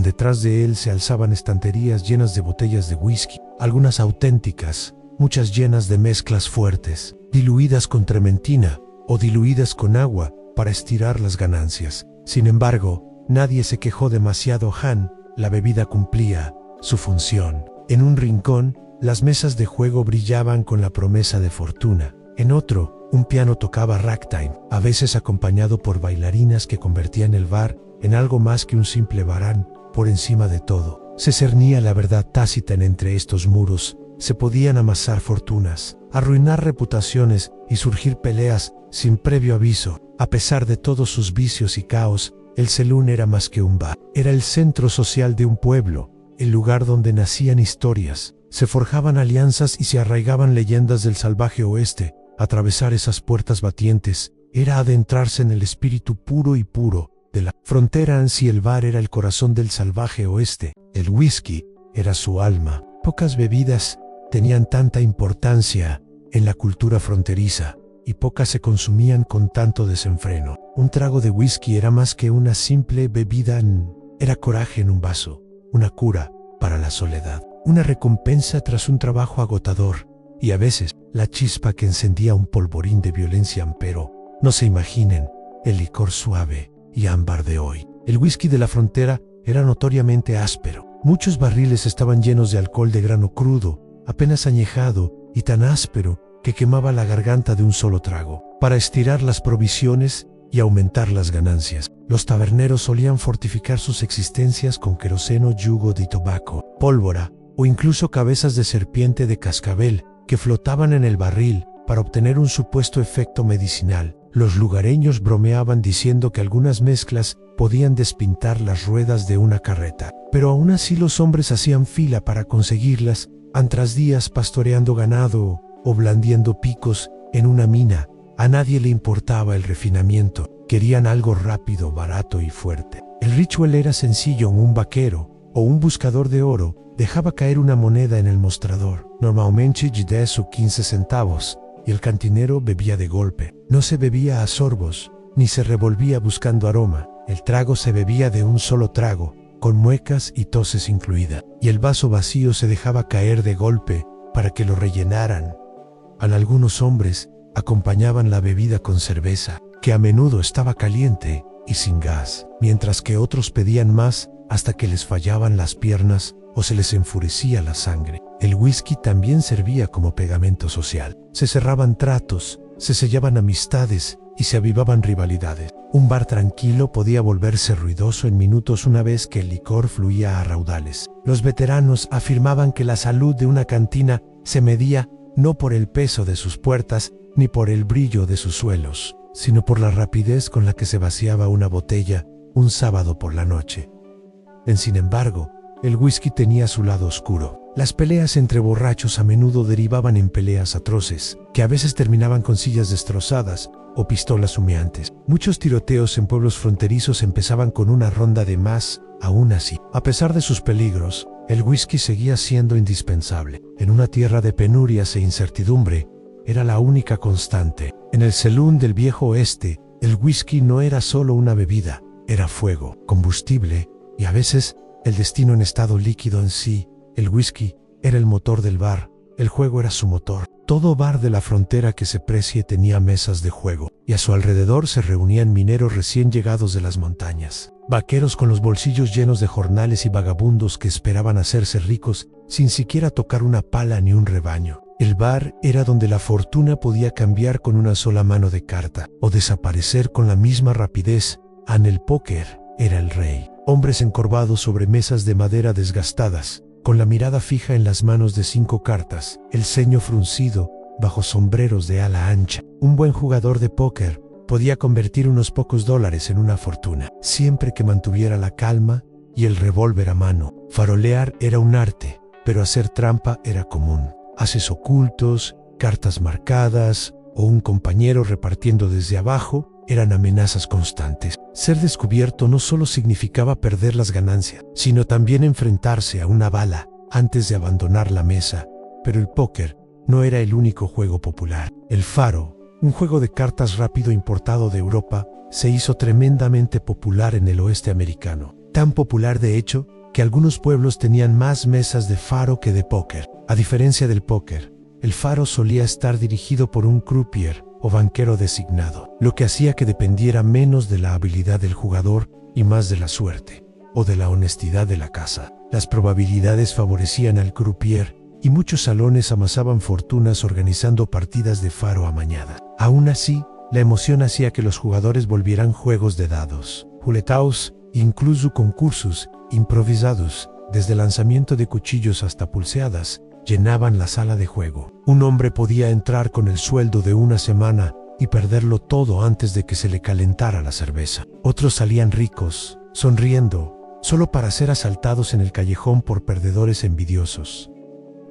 Detrás de él se alzaban estanterías llenas de botellas de whisky, algunas auténticas, muchas llenas de mezclas fuertes, diluidas con trementina o diluidas con agua para estirar las ganancias. Sin embargo, nadie se quejó demasiado. La bebida cumplía su función. En un rincón, las mesas de juego brillaban con la promesa de fortuna. En otro, un piano tocaba ragtime, a veces acompañado por bailarinas que convertían el bar en algo más que un simple barán. Por encima de todo, se cernía la verdad tácita entre estos muros. Se podían amasar fortunas, arruinar reputaciones y surgir peleas sin previo aviso. A pesar de todos sus vicios y caos, el Saloon era más que un bar. Era el centro social de un pueblo, el lugar donde nacían historias, se forjaban alianzas y se arraigaban leyendas del salvaje oeste. Atravesar esas puertas batientes era adentrarse en el espíritu puro de la frontera. Si el bar era el corazón del salvaje oeste, el whisky era su alma. Pocas bebidas tenían tanta importancia en la cultura fronteriza y pocas se consumían con tanto desenfreno. Un trago de whisky era más que una simple bebida, era coraje en un vaso, una cura para la soledad, una recompensa tras un trabajo agotador y a veces la chispa que encendía un polvorín de violencia. Pero no se imaginen el licor suave y ámbar de hoy. El whisky de la frontera era notoriamente áspero. Muchos barriles estaban llenos de alcohol de grano crudo, apenas añejado y tan áspero que quemaba la garganta de un solo trago. Para estirar las provisiones y aumentar las ganancias, los taberneros solían fortificar sus existencias con queroseno, yugo de tabaco, pólvora o incluso cabezas de serpiente de cascabel que flotaban en el barril para obtener un supuesto efecto medicinal. Los lugareños bromeaban diciendo que algunas mezclas podían despintar las ruedas de una carreta, pero aún así los hombres hacían fila para conseguirlas, tras días pastoreando ganado o blandiendo picos en una mina. A nadie le importaba el refinamiento, querían algo rápido, barato y fuerte. El ritual era sencillo. Un vaquero o un buscador de oro dejaba caer una moneda en el mostrador, normalmente 10 o 15 centavos, y el cantinero bebía de golpe. No se bebía a sorbos, ni se revolvía buscando aroma. El trago se bebía de un solo trago, con muecas y toses incluida, y el vaso vacío se dejaba caer de golpe para que lo rellenaran. Algunos hombres acompañaban la bebida con cerveza, que a menudo estaba caliente y sin gas, mientras que otros pedían más hasta que les fallaban las piernas o se les enfurecía la sangre. El whisky también servía como pegamento social. Se cerraban tratos, se sellaban amistades y se avivaban rivalidades. Un bar tranquilo podía volverse ruidoso en minutos una vez que el licor fluía a raudales. Los veteranos afirmaban que la salud de una cantina se medía no por el peso de sus puertas ni por el brillo de sus suelos, sino por la rapidez con la que se vaciaba una botella un sábado por la noche. Sin embargo, el whisky tenía su lado oscuro. Las peleas entre borrachos a menudo derivaban en peleas atroces, que a veces terminaban con sillas destrozadas o pistolas humeantes. Muchos tiroteos en pueblos fronterizos empezaban con una ronda de más. Aún así, a pesar de sus peligros, el whisky seguía siendo indispensable. En una tierra de penurias e incertidumbre, era la única constante. En el saloon del viejo oeste, el whisky no era solo una bebida, era fuego, combustible y a veces el destino en estado líquido en sí. El whisky era el motor del bar, el juego era su motor. Todo bar de la frontera que se precie tenía mesas de juego, y a su alrededor se reunían mineros recién llegados de las montañas, vaqueros con los bolsillos llenos de jornales y vagabundos que esperaban hacerse ricos sin siquiera tocar una pala ni un rebaño. El bar era donde la fortuna podía cambiar con una sola mano de carta o desaparecer con la misma rapidez. El póker era el rey. Hombres encorvados sobre mesas de madera desgastadas, con la mirada fija en las manos de 5 cartas, el ceño fruncido bajo sombreros de ala ancha. Un buen jugador de póker podía convertir unos pocos dólares en una fortuna, siempre que mantuviera la calma y el revólver a mano. Farolear era un arte, pero hacer trampa era común. Haces ocultos, cartas marcadas o un compañero repartiendo desde abajo eran amenazas constantes. Ser descubierto no solo significaba perder las ganancias, sino también enfrentarse a una bala antes de abandonar la mesa. Pero el póker no era el único juego popular. El faro, un juego de cartas rápido importado de Europa, se hizo tremendamente popular en el oeste americano. Tan popular, de hecho, que algunos pueblos tenían más mesas de faro que de póker. A diferencia del póker, el faro solía estar dirigido por un croupier o banquero designado, lo que hacía que dependiera menos de la habilidad del jugador y más de la suerte o de la honestidad de la casa. Las probabilidades favorecían al croupier y muchos salones amasaban fortunas organizando partidas de faro amañadas. Aún así, la emoción hacía que los jugadores volvieran juegos de dados, ruletaos, incluso concursos improvisados, desde lanzamiento de cuchillos hasta pulseadas, llenaban la sala de juego. Un hombre podía entrar con el sueldo de una semana y perderlo todo antes de que se le calentara la cerveza. Otros salían ricos, sonriendo, solo para ser asaltados en el callejón por perdedores envidiosos.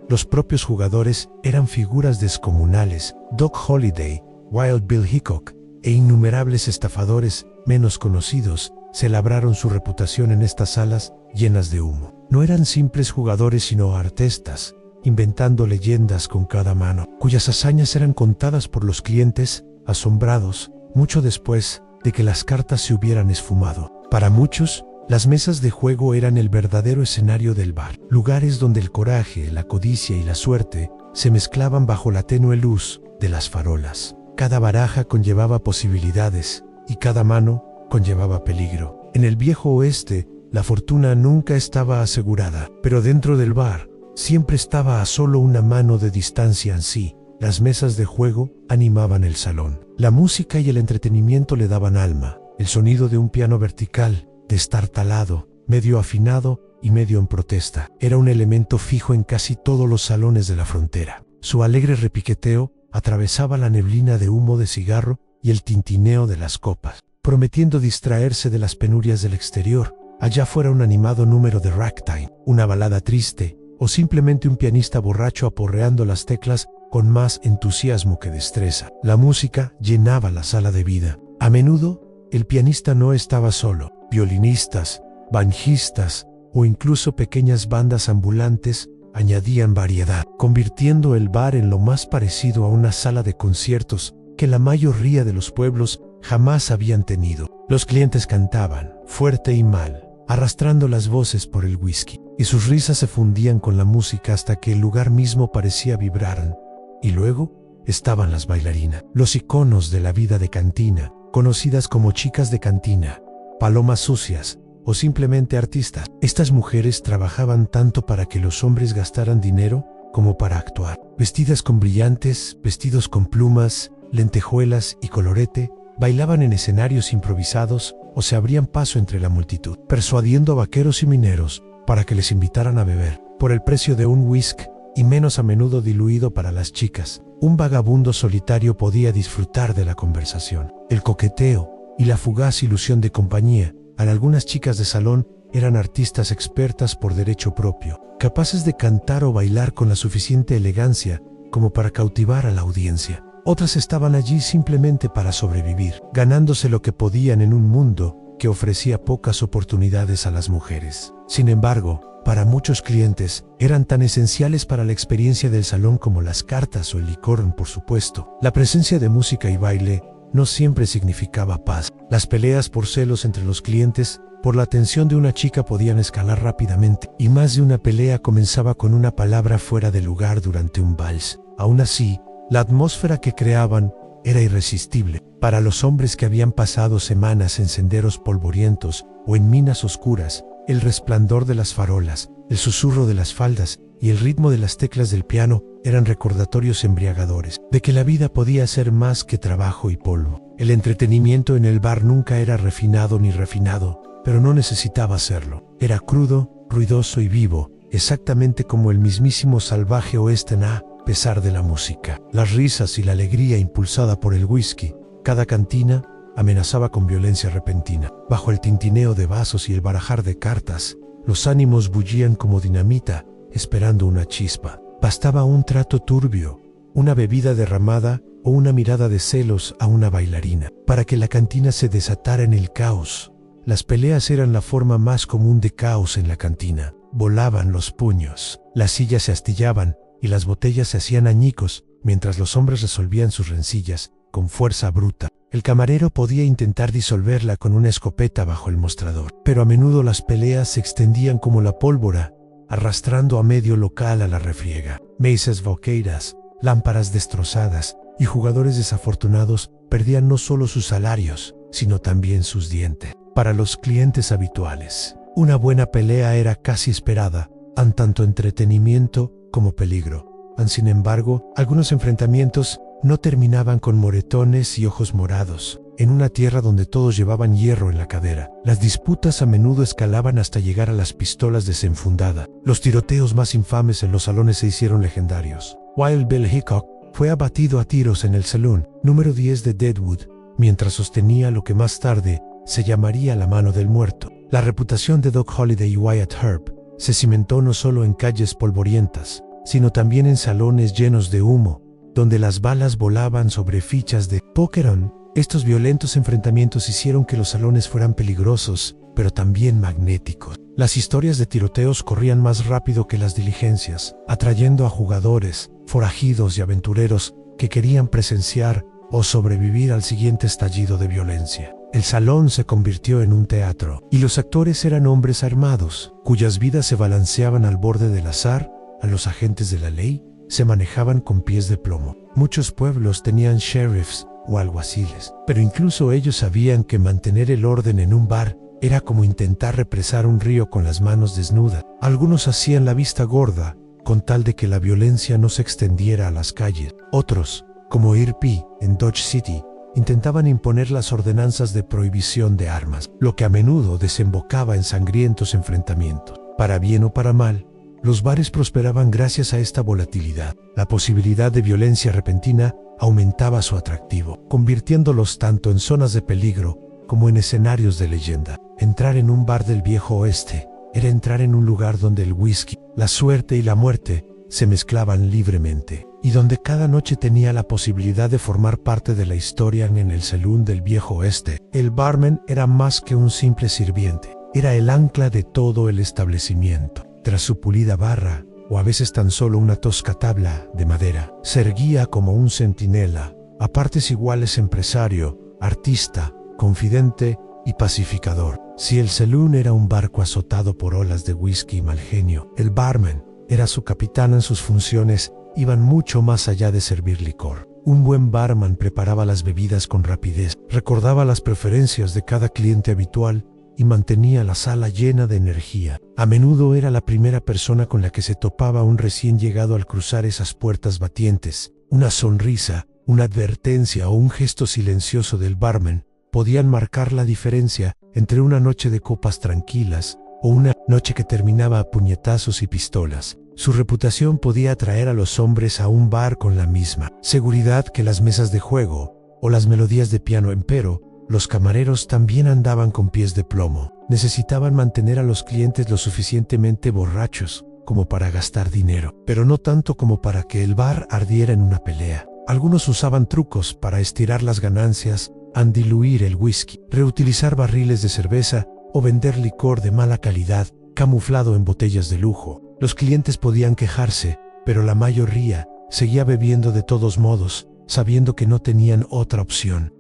Los propios jugadores eran figuras descomunales. Doc Holliday, Wild Bill Hickok e innumerables estafadores menos conocidos se labraron su reputación en estas salas llenas de humo. No eran simples jugadores sino artistas, inventando leyendas con cada mano, cuyas hazañas eran contadas por los clientes, asombrados, mucho después de que las cartas se hubieran esfumado. Para muchos, las mesas de juego eran el verdadero escenario del bar, lugares donde el coraje, la codicia y la suerte se mezclaban bajo la tenue luz de las farolas. Cada baraja conllevaba posibilidades y cada mano conllevaba peligro. En el viejo oeste, la fortuna nunca estaba asegurada, pero dentro del bar siempre estaba a solo una mano de distancia en sí. Las mesas de juego animaban el salón. La música y el entretenimiento le daban alma. El sonido de un piano vertical, destartalado, medio afinado y medio en protesta, era un elemento fijo en casi todos los salones de la frontera. Su alegre repiqueteo atravesaba la neblina de humo de cigarro y el tintineo de las copas, prometiendo distraerse de las penurias del exterior, allá fuera un animado número de ragtime, una balada triste, o simplemente un pianista borracho aporreando las teclas con más entusiasmo que destreza. La música llenaba la sala de vida. A menudo, el pianista no estaba solo. Violinistas, banjistas o incluso pequeñas bandas ambulantes añadían variedad, convirtiendo el bar en lo más parecido a una sala de conciertos que la mayoría de los pueblos jamás habían tenido. Los clientes cantaban, fuerte y mal, arrastrando las voces por el whisky, y sus risas se fundían con la música hasta que el lugar mismo parecía vibrar. Y luego estaban las bailarinas, los iconos de la vida de cantina, conocidas como chicas de cantina, palomas sucias o simplemente artistas. Estas mujeres trabajaban tanto para que los hombres gastaran dinero como para actuar. Vestidas con brillantes, vestidos con plumas, lentejuelas y colorete, bailaban en escenarios improvisados o se abrían paso entre la multitud, persuadiendo a vaqueros y mineros para que les invitaran a beber, por el precio de un whisky y menos a menudo diluido para las chicas. Un vagabundo solitario podía disfrutar de la conversación, el coqueteo y la fugaz ilusión de compañía. Algunas chicas de salón eran artistas expertas por derecho propio, capaces de cantar o bailar con la suficiente elegancia como para cautivar a la audiencia. Otras estaban allí simplemente para sobrevivir, ganándose lo que podían en un mundo que ofrecía pocas oportunidades a las mujeres. Sin embargo, para muchos clientes, eran tan esenciales para la experiencia del salón como las cartas o el licor, por supuesto. La presencia de música y baile no siempre significaba paz. Las peleas por celos entre los clientes por la atención de una chica podían escalar rápidamente, y más de una pelea comenzaba con una palabra fuera de lugar durante un vals. Aún así, la atmósfera que creaban era irresistible. Para los hombres que habían pasado semanas en senderos polvorientos o en minas oscuras, el resplandor de las farolas, el susurro de las faldas y el ritmo de las teclas del piano eran recordatorios embriagadores de que la vida podía ser más que trabajo y polvo. El entretenimiento en el bar nunca era refinado ni refinado, pero no necesitaba serlo. Era crudo, ruidoso y vivo, exactamente como el mismísimo salvaje oeste a pesar de la música, las risas y la alegría impulsada por el whisky. Cada cantina amenazaba con violencia repentina. Bajo el tintineo de vasos y el barajar de cartas, los ánimos bullían como dinamita, esperando una chispa. Bastaba un trato turbio, una bebida derramada o una mirada de celos a una bailarina para que la cantina se desatara en el caos. Las peleas eran la forma más común de caos en la cantina. Volaban los puños, las sillas se astillaban y las botellas se hacían añicos mientras los hombres resolvían sus rencillas con fuerza bruta. El camarero podía intentar disolverla con una escopeta bajo el mostrador, pero a menudo las peleas se extendían como la pólvora, arrastrando a medio local a la refriega. Mesas vaqueiras, lámparas destrozadas y jugadores desafortunados perdían no solo sus salarios, sino también sus dientes. Para los clientes habituales, una buena pelea era casi esperada, en tanto entretenimiento como peligro. Sin embargo, algunos enfrentamientos no terminaban con moretones y ojos morados. En una tierra donde todos llevaban hierro en la cadera, las disputas a menudo escalaban hasta llegar a las pistolas desenfundadas. Los tiroteos más infames en los salones se hicieron legendarios. Wild Bill Hickok fue abatido a tiros en el salón número 10 de Deadwood, mientras sostenía lo que más tarde se llamaría la mano del muerto. La reputación de Doc Holliday y Wyatt Earp se cimentó no solo en calles polvorientas, sino también en salones llenos de humo, donde las balas volaban sobre fichas de póker. Estos violentos enfrentamientos hicieron que los salones fueran peligrosos, pero también magnéticos. Las historias de tiroteos corrían más rápido que las diligencias, atrayendo a jugadores, forajidos y aventureros que querían presenciar o sobrevivir al siguiente estallido de violencia. El salón se convirtió en un teatro, y los actores eran hombres armados, cuyas vidas se balanceaban al borde del azar. A los agentes de la ley se manejaban con pies de plomo. Muchos pueblos tenían sheriffs o alguaciles, pero incluso ellos sabían que mantener el orden en un bar era como intentar represar un río con las manos desnudas. Algunos hacían la vista gorda con tal de que la violencia no se extendiera a las calles. Otros, como Irpi en Dodge City, intentaban imponer las ordenanzas de prohibición de armas, lo que a menudo desembocaba en sangrientos enfrentamientos. Para bien o para mal, los bares prosperaban gracias a esta volatilidad. La posibilidad de violencia repentina aumentaba su atractivo, convirtiéndolos tanto en zonas de peligro como en escenarios de leyenda. Entrar en un bar del viejo oeste era entrar en un lugar donde el whisky, la suerte y la muerte se mezclaban libremente, y donde cada noche tenía la posibilidad de formar parte de la historia en el salón del viejo oeste. El barman era más que un simple sirviente, era el ancla de todo el establecimiento. Tras su pulida barra, o a veces tan solo una tosca tabla de madera, se erguía como un centinela, a partes iguales empresario, artista, confidente y pacificador. Si el saloon era un barco azotado por olas de whisky y mal genio, el barman era su capitán. En sus funciones iban mucho más allá de servir licor. Un buen barman preparaba las bebidas con rapidez, recordaba las preferencias de cada cliente habitual y mantenía la sala llena de energía. A menudo era la primera persona con la que se topaba un recién llegado al cruzar esas puertas batientes. Una sonrisa, una advertencia o un gesto silencioso del barman podían marcar la diferencia entre una noche de copas tranquilas o una noche que terminaba a puñetazos y pistolas. Su reputación podía atraer a los hombres a un bar con la misma seguridad que las mesas de juego o las melodías de piano, empero los camareros también andaban con pies de plomo. Necesitaban mantener a los clientes lo suficientemente borrachos como para gastar dinero, pero no tanto como para que el bar ardiera en una pelea. Algunos usaban trucos para estirar las ganancias, diluir el whisky, reutilizar barriles de cerveza o vender licor de mala calidad camuflado en botellas de lujo. Los clientes podían quejarse, pero la mayoría seguía bebiendo de todos modos, sabiendo que no tenían otra opción.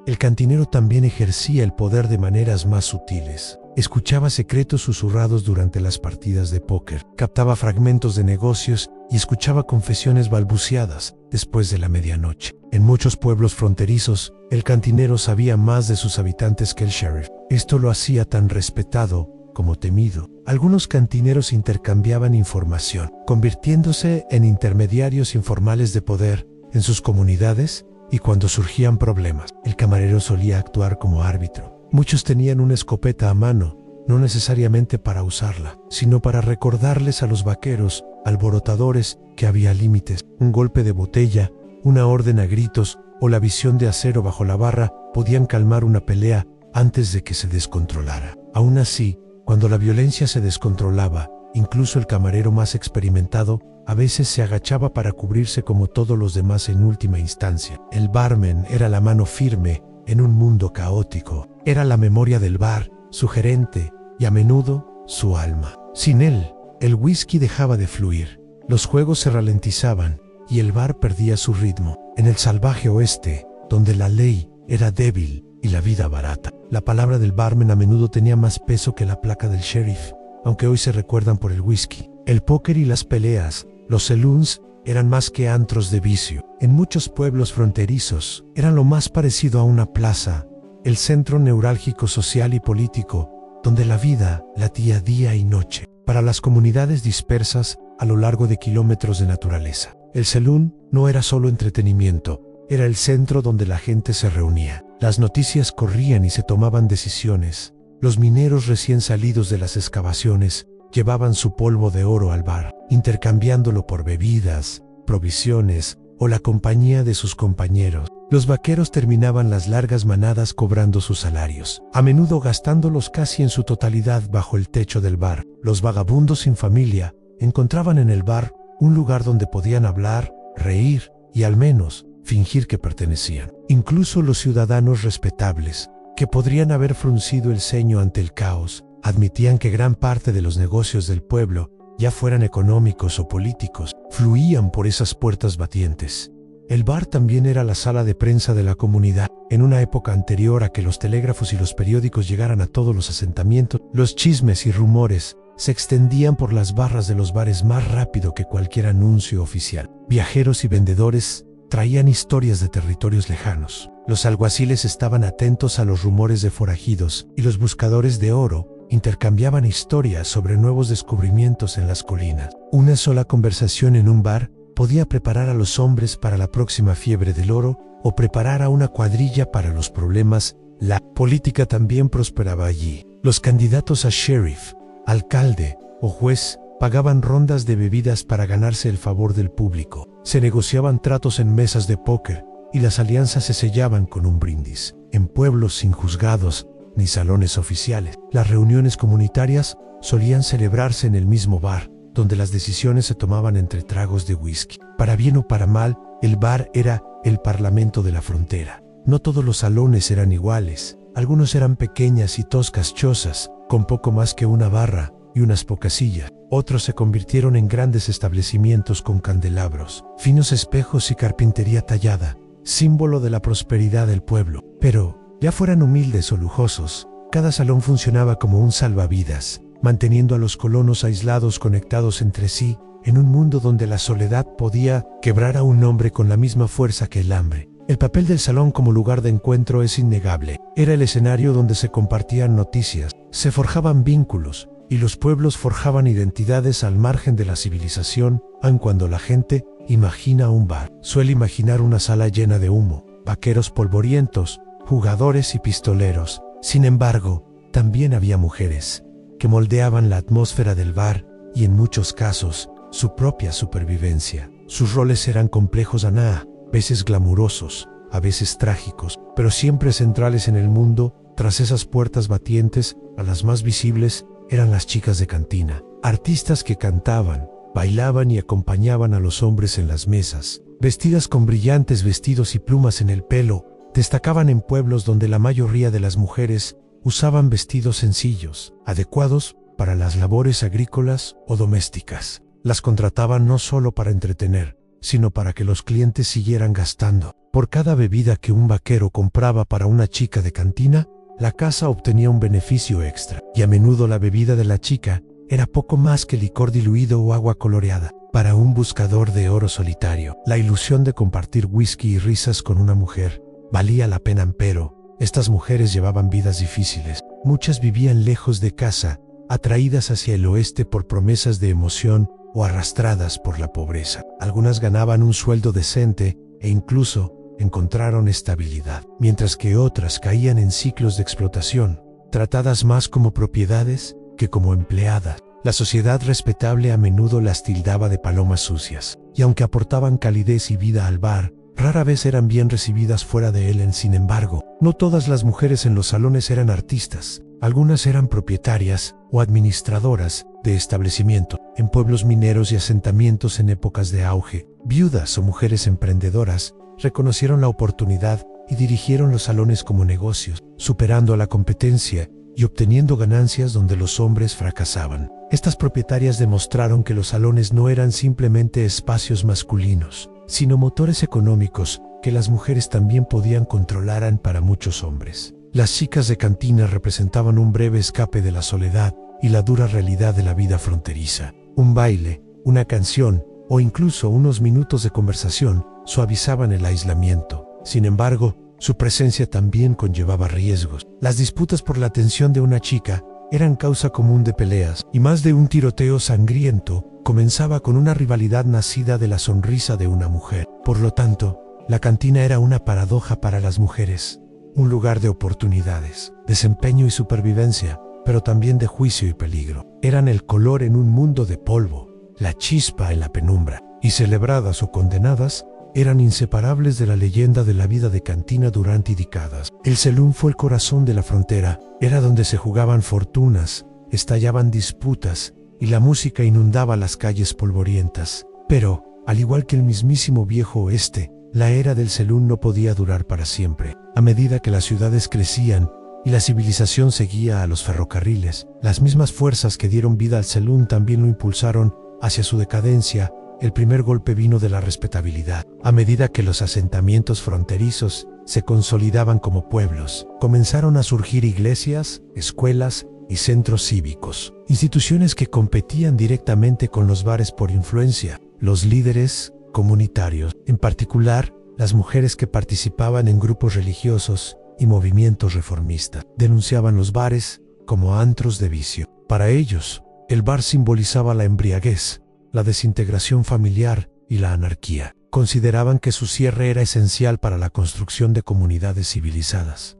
El cantinero también ejercía el poder de maneras más sutiles. Escuchaba secretos susurrados durante las partidas de póker, captaba fragmentos de negocios y escuchaba confesiones balbuceadas después de la medianoche. En muchos pueblos fronterizos, el cantinero sabía más de sus habitantes que el sheriff. Esto lo hacía tan respetado como temido. Algunos cantineros intercambiaban información, convirtiéndose en intermediarios informales de poder en sus comunidades, y cuando surgían problemas, el camarero solía actuar como árbitro. Muchos tenían una escopeta a mano, no necesariamente para usarla, sino para recordarles a los vaqueros alborotadores que había límites. Un golpe de botella, una orden a gritos o la visión de acero bajo la barra podían calmar una pelea antes de que se descontrolara. Aún así, cuando la violencia se descontrolaba, incluso el camarero más experimentado a veces se agachaba para cubrirse como todos los demás en última instancia. El barman era la mano firme en un mundo caótico. Era la memoria del bar, su gerente y a menudo su alma. Sin él, el whisky dejaba de fluir, los juegos se ralentizaban y el bar perdía su ritmo. En el salvaje oeste, donde la ley era débil y la vida barata, la palabra del barman a menudo tenía más peso que la placa del sheriff, aunque hoy se recuerdan por el whisky. El póker y las peleas, los saloons, eran más que antros de vicio. En muchos pueblos fronterizos, eran lo más parecido a una plaza, el centro neurálgico social y político, donde la vida latía día y noche. Para las comunidades dispersas a lo largo de kilómetros de naturaleza, el saloon no era solo entretenimiento, era el centro donde la gente se reunía. Las noticias corrían y se tomaban decisiones. Los mineros recién salidos de las excavaciones llevaban su polvo de oro al bar, intercambiándolo por bebidas, provisiones o la compañía de sus compañeros. Los vaqueros terminaban las largas manadas cobrando sus salarios, a menudo gastándolos casi en su totalidad bajo el techo del bar. Los vagabundos sin familia encontraban en el bar un lugar donde podían hablar, reír y al menos fingir que pertenecían. Incluso los ciudadanos respetables, que podrían haber fruncido el ceño ante el caos, admitían que gran parte de los negocios del pueblo, ya fueran económicos o políticos, fluían por esas puertas batientes. El bar también era la sala de prensa de la comunidad. En una época anterior a que los telégrafos y los periódicos llegaran a todos los asentamientos, los chismes y rumores se extendían por las barras de los bares más rápido que cualquier anuncio oficial. Viajeros y vendedores traían historias de territorios lejanos. Los alguaciles estaban atentos a los rumores de forajidos y los buscadores de oro intercambiaban historias sobre nuevos descubrimientos en las colinas. Una sola conversación en un bar podía preparar a los hombres para la próxima fiebre del oro o preparar a una cuadrilla para los problemas. La política también prosperaba allí. Los candidatos a sheriff, alcalde o juez pagaban rondas de bebidas para ganarse el favor del público. Se negociaban tratos en mesas de póker y las alianzas se sellaban con un brindis. En pueblos sin juzgados ni salones oficiales, las reuniones comunitarias solían celebrarse en el mismo bar, donde las decisiones se tomaban entre tragos de whisky. Para bien o para mal, el bar era el parlamento de la frontera. No todos los salones eran iguales. Algunos eran pequeñas y toscas chozas, con poco más que una barra y unas pocas sillas. Otros se convirtieron en grandes establecimientos con candelabros, finos espejos y carpintería tallada, símbolo de la prosperidad del pueblo. Pero, ya fueran humildes o lujosos, cada salón funcionaba como un salvavidas, manteniendo a los colonos aislados conectados entre sí en un mundo donde la soledad podía quebrar a un hombre con la misma fuerza que el hambre. El papel del salón como lugar de encuentro es innegable. Era el escenario donde se compartían noticias, se forjaban vínculos, y los pueblos forjaban identidades al margen de la civilización, aun cuando la gente imagina un bar. Suele imaginar una sala llena de humo, vaqueros polvorientos, jugadores y pistoleros. Sin embargo, también había mujeres que moldeaban la atmósfera del bar y en muchos casos, su propia supervivencia. Sus roles eran complejos a veces glamurosos, a veces trágicos, pero siempre centrales en el mundo. Tras esas puertas batientes, a las más visibles, eran las chicas de cantina, artistas que cantaban, bailaban y acompañaban a los hombres en las mesas. Vestidas con brillantes vestidos y plumas en el pelo, destacaban en pueblos donde la mayoría de las mujeres usaban vestidos sencillos, adecuados para las labores agrícolas o domésticas. Las contrataban no solo para entretener, sino para que los clientes siguieran gastando. Por cada bebida que un vaquero compraba para una chica de cantina, la casa obtenía un beneficio extra, y a menudo la bebida de la chica era poco más que licor diluido o agua coloreada. Para un buscador de oro solitario, la ilusión de compartir whisky y risas con una mujer valía la pena, pero estas mujeres llevaban vidas difíciles. Muchas vivían lejos de casa, atraídas hacia el oeste por promesas de emoción o arrastradas por la pobreza. Algunas ganaban un sueldo decente e incluso encontraron estabilidad, mientras que otras caían en ciclos de explotación, tratadas más como propiedades que como empleadas. La sociedad respetable a menudo las tildaba de palomas sucias, y aunque aportaban calidez y vida al bar, rara vez eran bien recibidas fuera de él. Sin embargo, no todas las mujeres en los salones eran artistas. Algunas eran propietarias o administradoras de establecimientos. En pueblos mineros y asentamientos en épocas de auge, viudas o mujeres emprendedoras reconocieron la oportunidad y dirigieron los salones como negocios, superando a la competencia y obteniendo ganancias donde los hombres fracasaban. Estas propietarias demostraron que los salones no eran simplemente espacios masculinos, sino motores económicos que las mujeres también podían controlar. Para muchos hombres, las chicas de cantina representaban un breve escape de la soledad y la dura realidad de la vida fronteriza. Un baile, una canción o incluso unos minutos de conversación suavizaban el aislamiento. Sin embargo, su presencia también conllevaba riesgos. Las disputas por la atención de una chica eran causa común de peleas, y más de un tiroteo sangriento comenzaba con una rivalidad nacida de la sonrisa de una mujer. Por lo tanto, la cantina era una paradoja para las mujeres, un lugar de oportunidades, desempeño y supervivencia, pero también de juicio y peligro. Eran el color en un mundo de polvo, la chispa en la penumbra, y celebradas o condenadas, eran inseparables de la leyenda de la vida de cantina durante décadas. El saloon fue el corazón de la frontera, era donde se jugaban fortunas, estallaban disputas, y la música inundaba las calles polvorientas. Pero, al igual que el mismísimo viejo oeste, la era del saloon no podía durar para siempre. A medida que las ciudades crecían y la civilización seguía a los ferrocarriles, las mismas fuerzas que dieron vida al saloon también lo impulsaron hacia su decadencia. El primer golpe vino de la respetabilidad. A medida que los asentamientos fronterizos se consolidaban como pueblos, comenzaron a surgir iglesias, escuelas y centros cívicos, instituciones que competían directamente con los bares por influencia. Los líderes comunitarios, en particular las mujeres que participaban en grupos religiosos y movimientos reformistas, denunciaban los bares como antros de vicio. Para ellos, el bar simbolizaba la embriaguez, la desintegración familiar y la anarquía. Consideraban que su cierre era esencial para la construcción de comunidades civilizadas.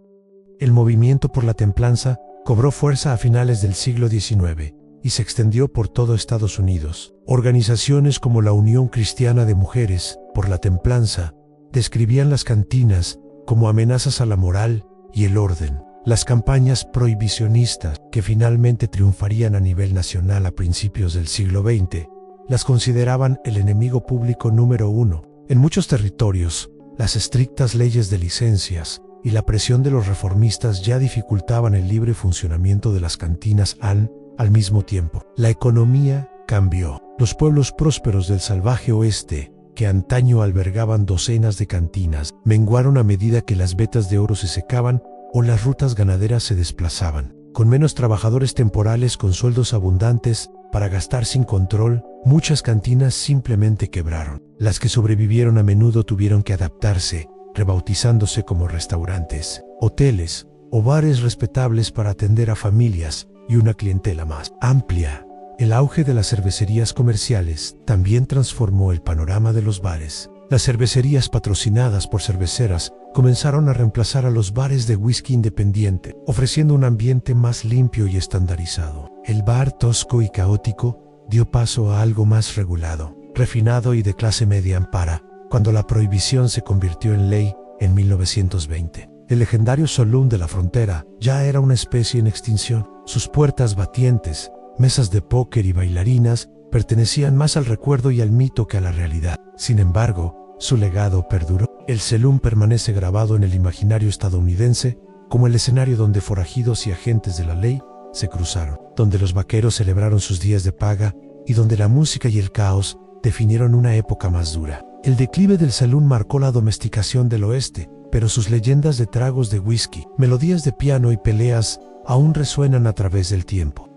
El movimiento por la templanza cobró fuerza a finales del siglo XIX y se extendió por todo Estados Unidos. Organizaciones como la Unión Cristiana de Mujeres por la Templanza describían las cantinas como amenazas a la moral y el orden. Las campañas prohibicionistas, que finalmente triunfarían a nivel nacional a principios del siglo XX, las consideraban el enemigo público número uno. En muchos territorios, las estrictas leyes de licencias y la presión de los reformistas ya dificultaban el libre funcionamiento de las cantinas. Al mismo tiempo, la economía cambió. Los pueblos prósperos del salvaje oeste, que antaño albergaban docenas de cantinas, menguaron a medida que las vetas de oro se secaban o las rutas ganaderas se desplazaban. Con menos trabajadores temporales con sueldos abundantes para gastar sin control, muchas cantinas simplemente quebraron. Las que sobrevivieron a menudo tuvieron que adaptarse, rebautizándose como restaurantes, hoteles o bares respetables para atender a familias y una clientela más amplia. El auge de las cervecerías comerciales también transformó el panorama de los bares. Las cervecerías patrocinadas por cerveceras comenzaron a reemplazar a los bares de whisky independiente, ofreciendo un ambiente más limpio y estandarizado. El bar tosco y caótico dio paso a algo más regulado, refinado y de clase media ampara, cuando la prohibición se convirtió en ley en 1920. El legendario Saloon de la Frontera ya era una especie en extinción. Sus puertas batientes, mesas de póker y bailarinas pertenecían más al recuerdo y al mito que a la realidad. Sin embargo, su legado perduró. El Saloon permanece grabado en el imaginario estadounidense como el escenario donde forajidos y agentes de la ley se cruzaron, donde los vaqueros celebraron sus días de paga y donde la música y el caos definieron una época más dura. El declive del Saloon marcó la domesticación del oeste, pero sus leyendas de tragos de whisky, melodías de piano y peleas aún resuenan a través del tiempo.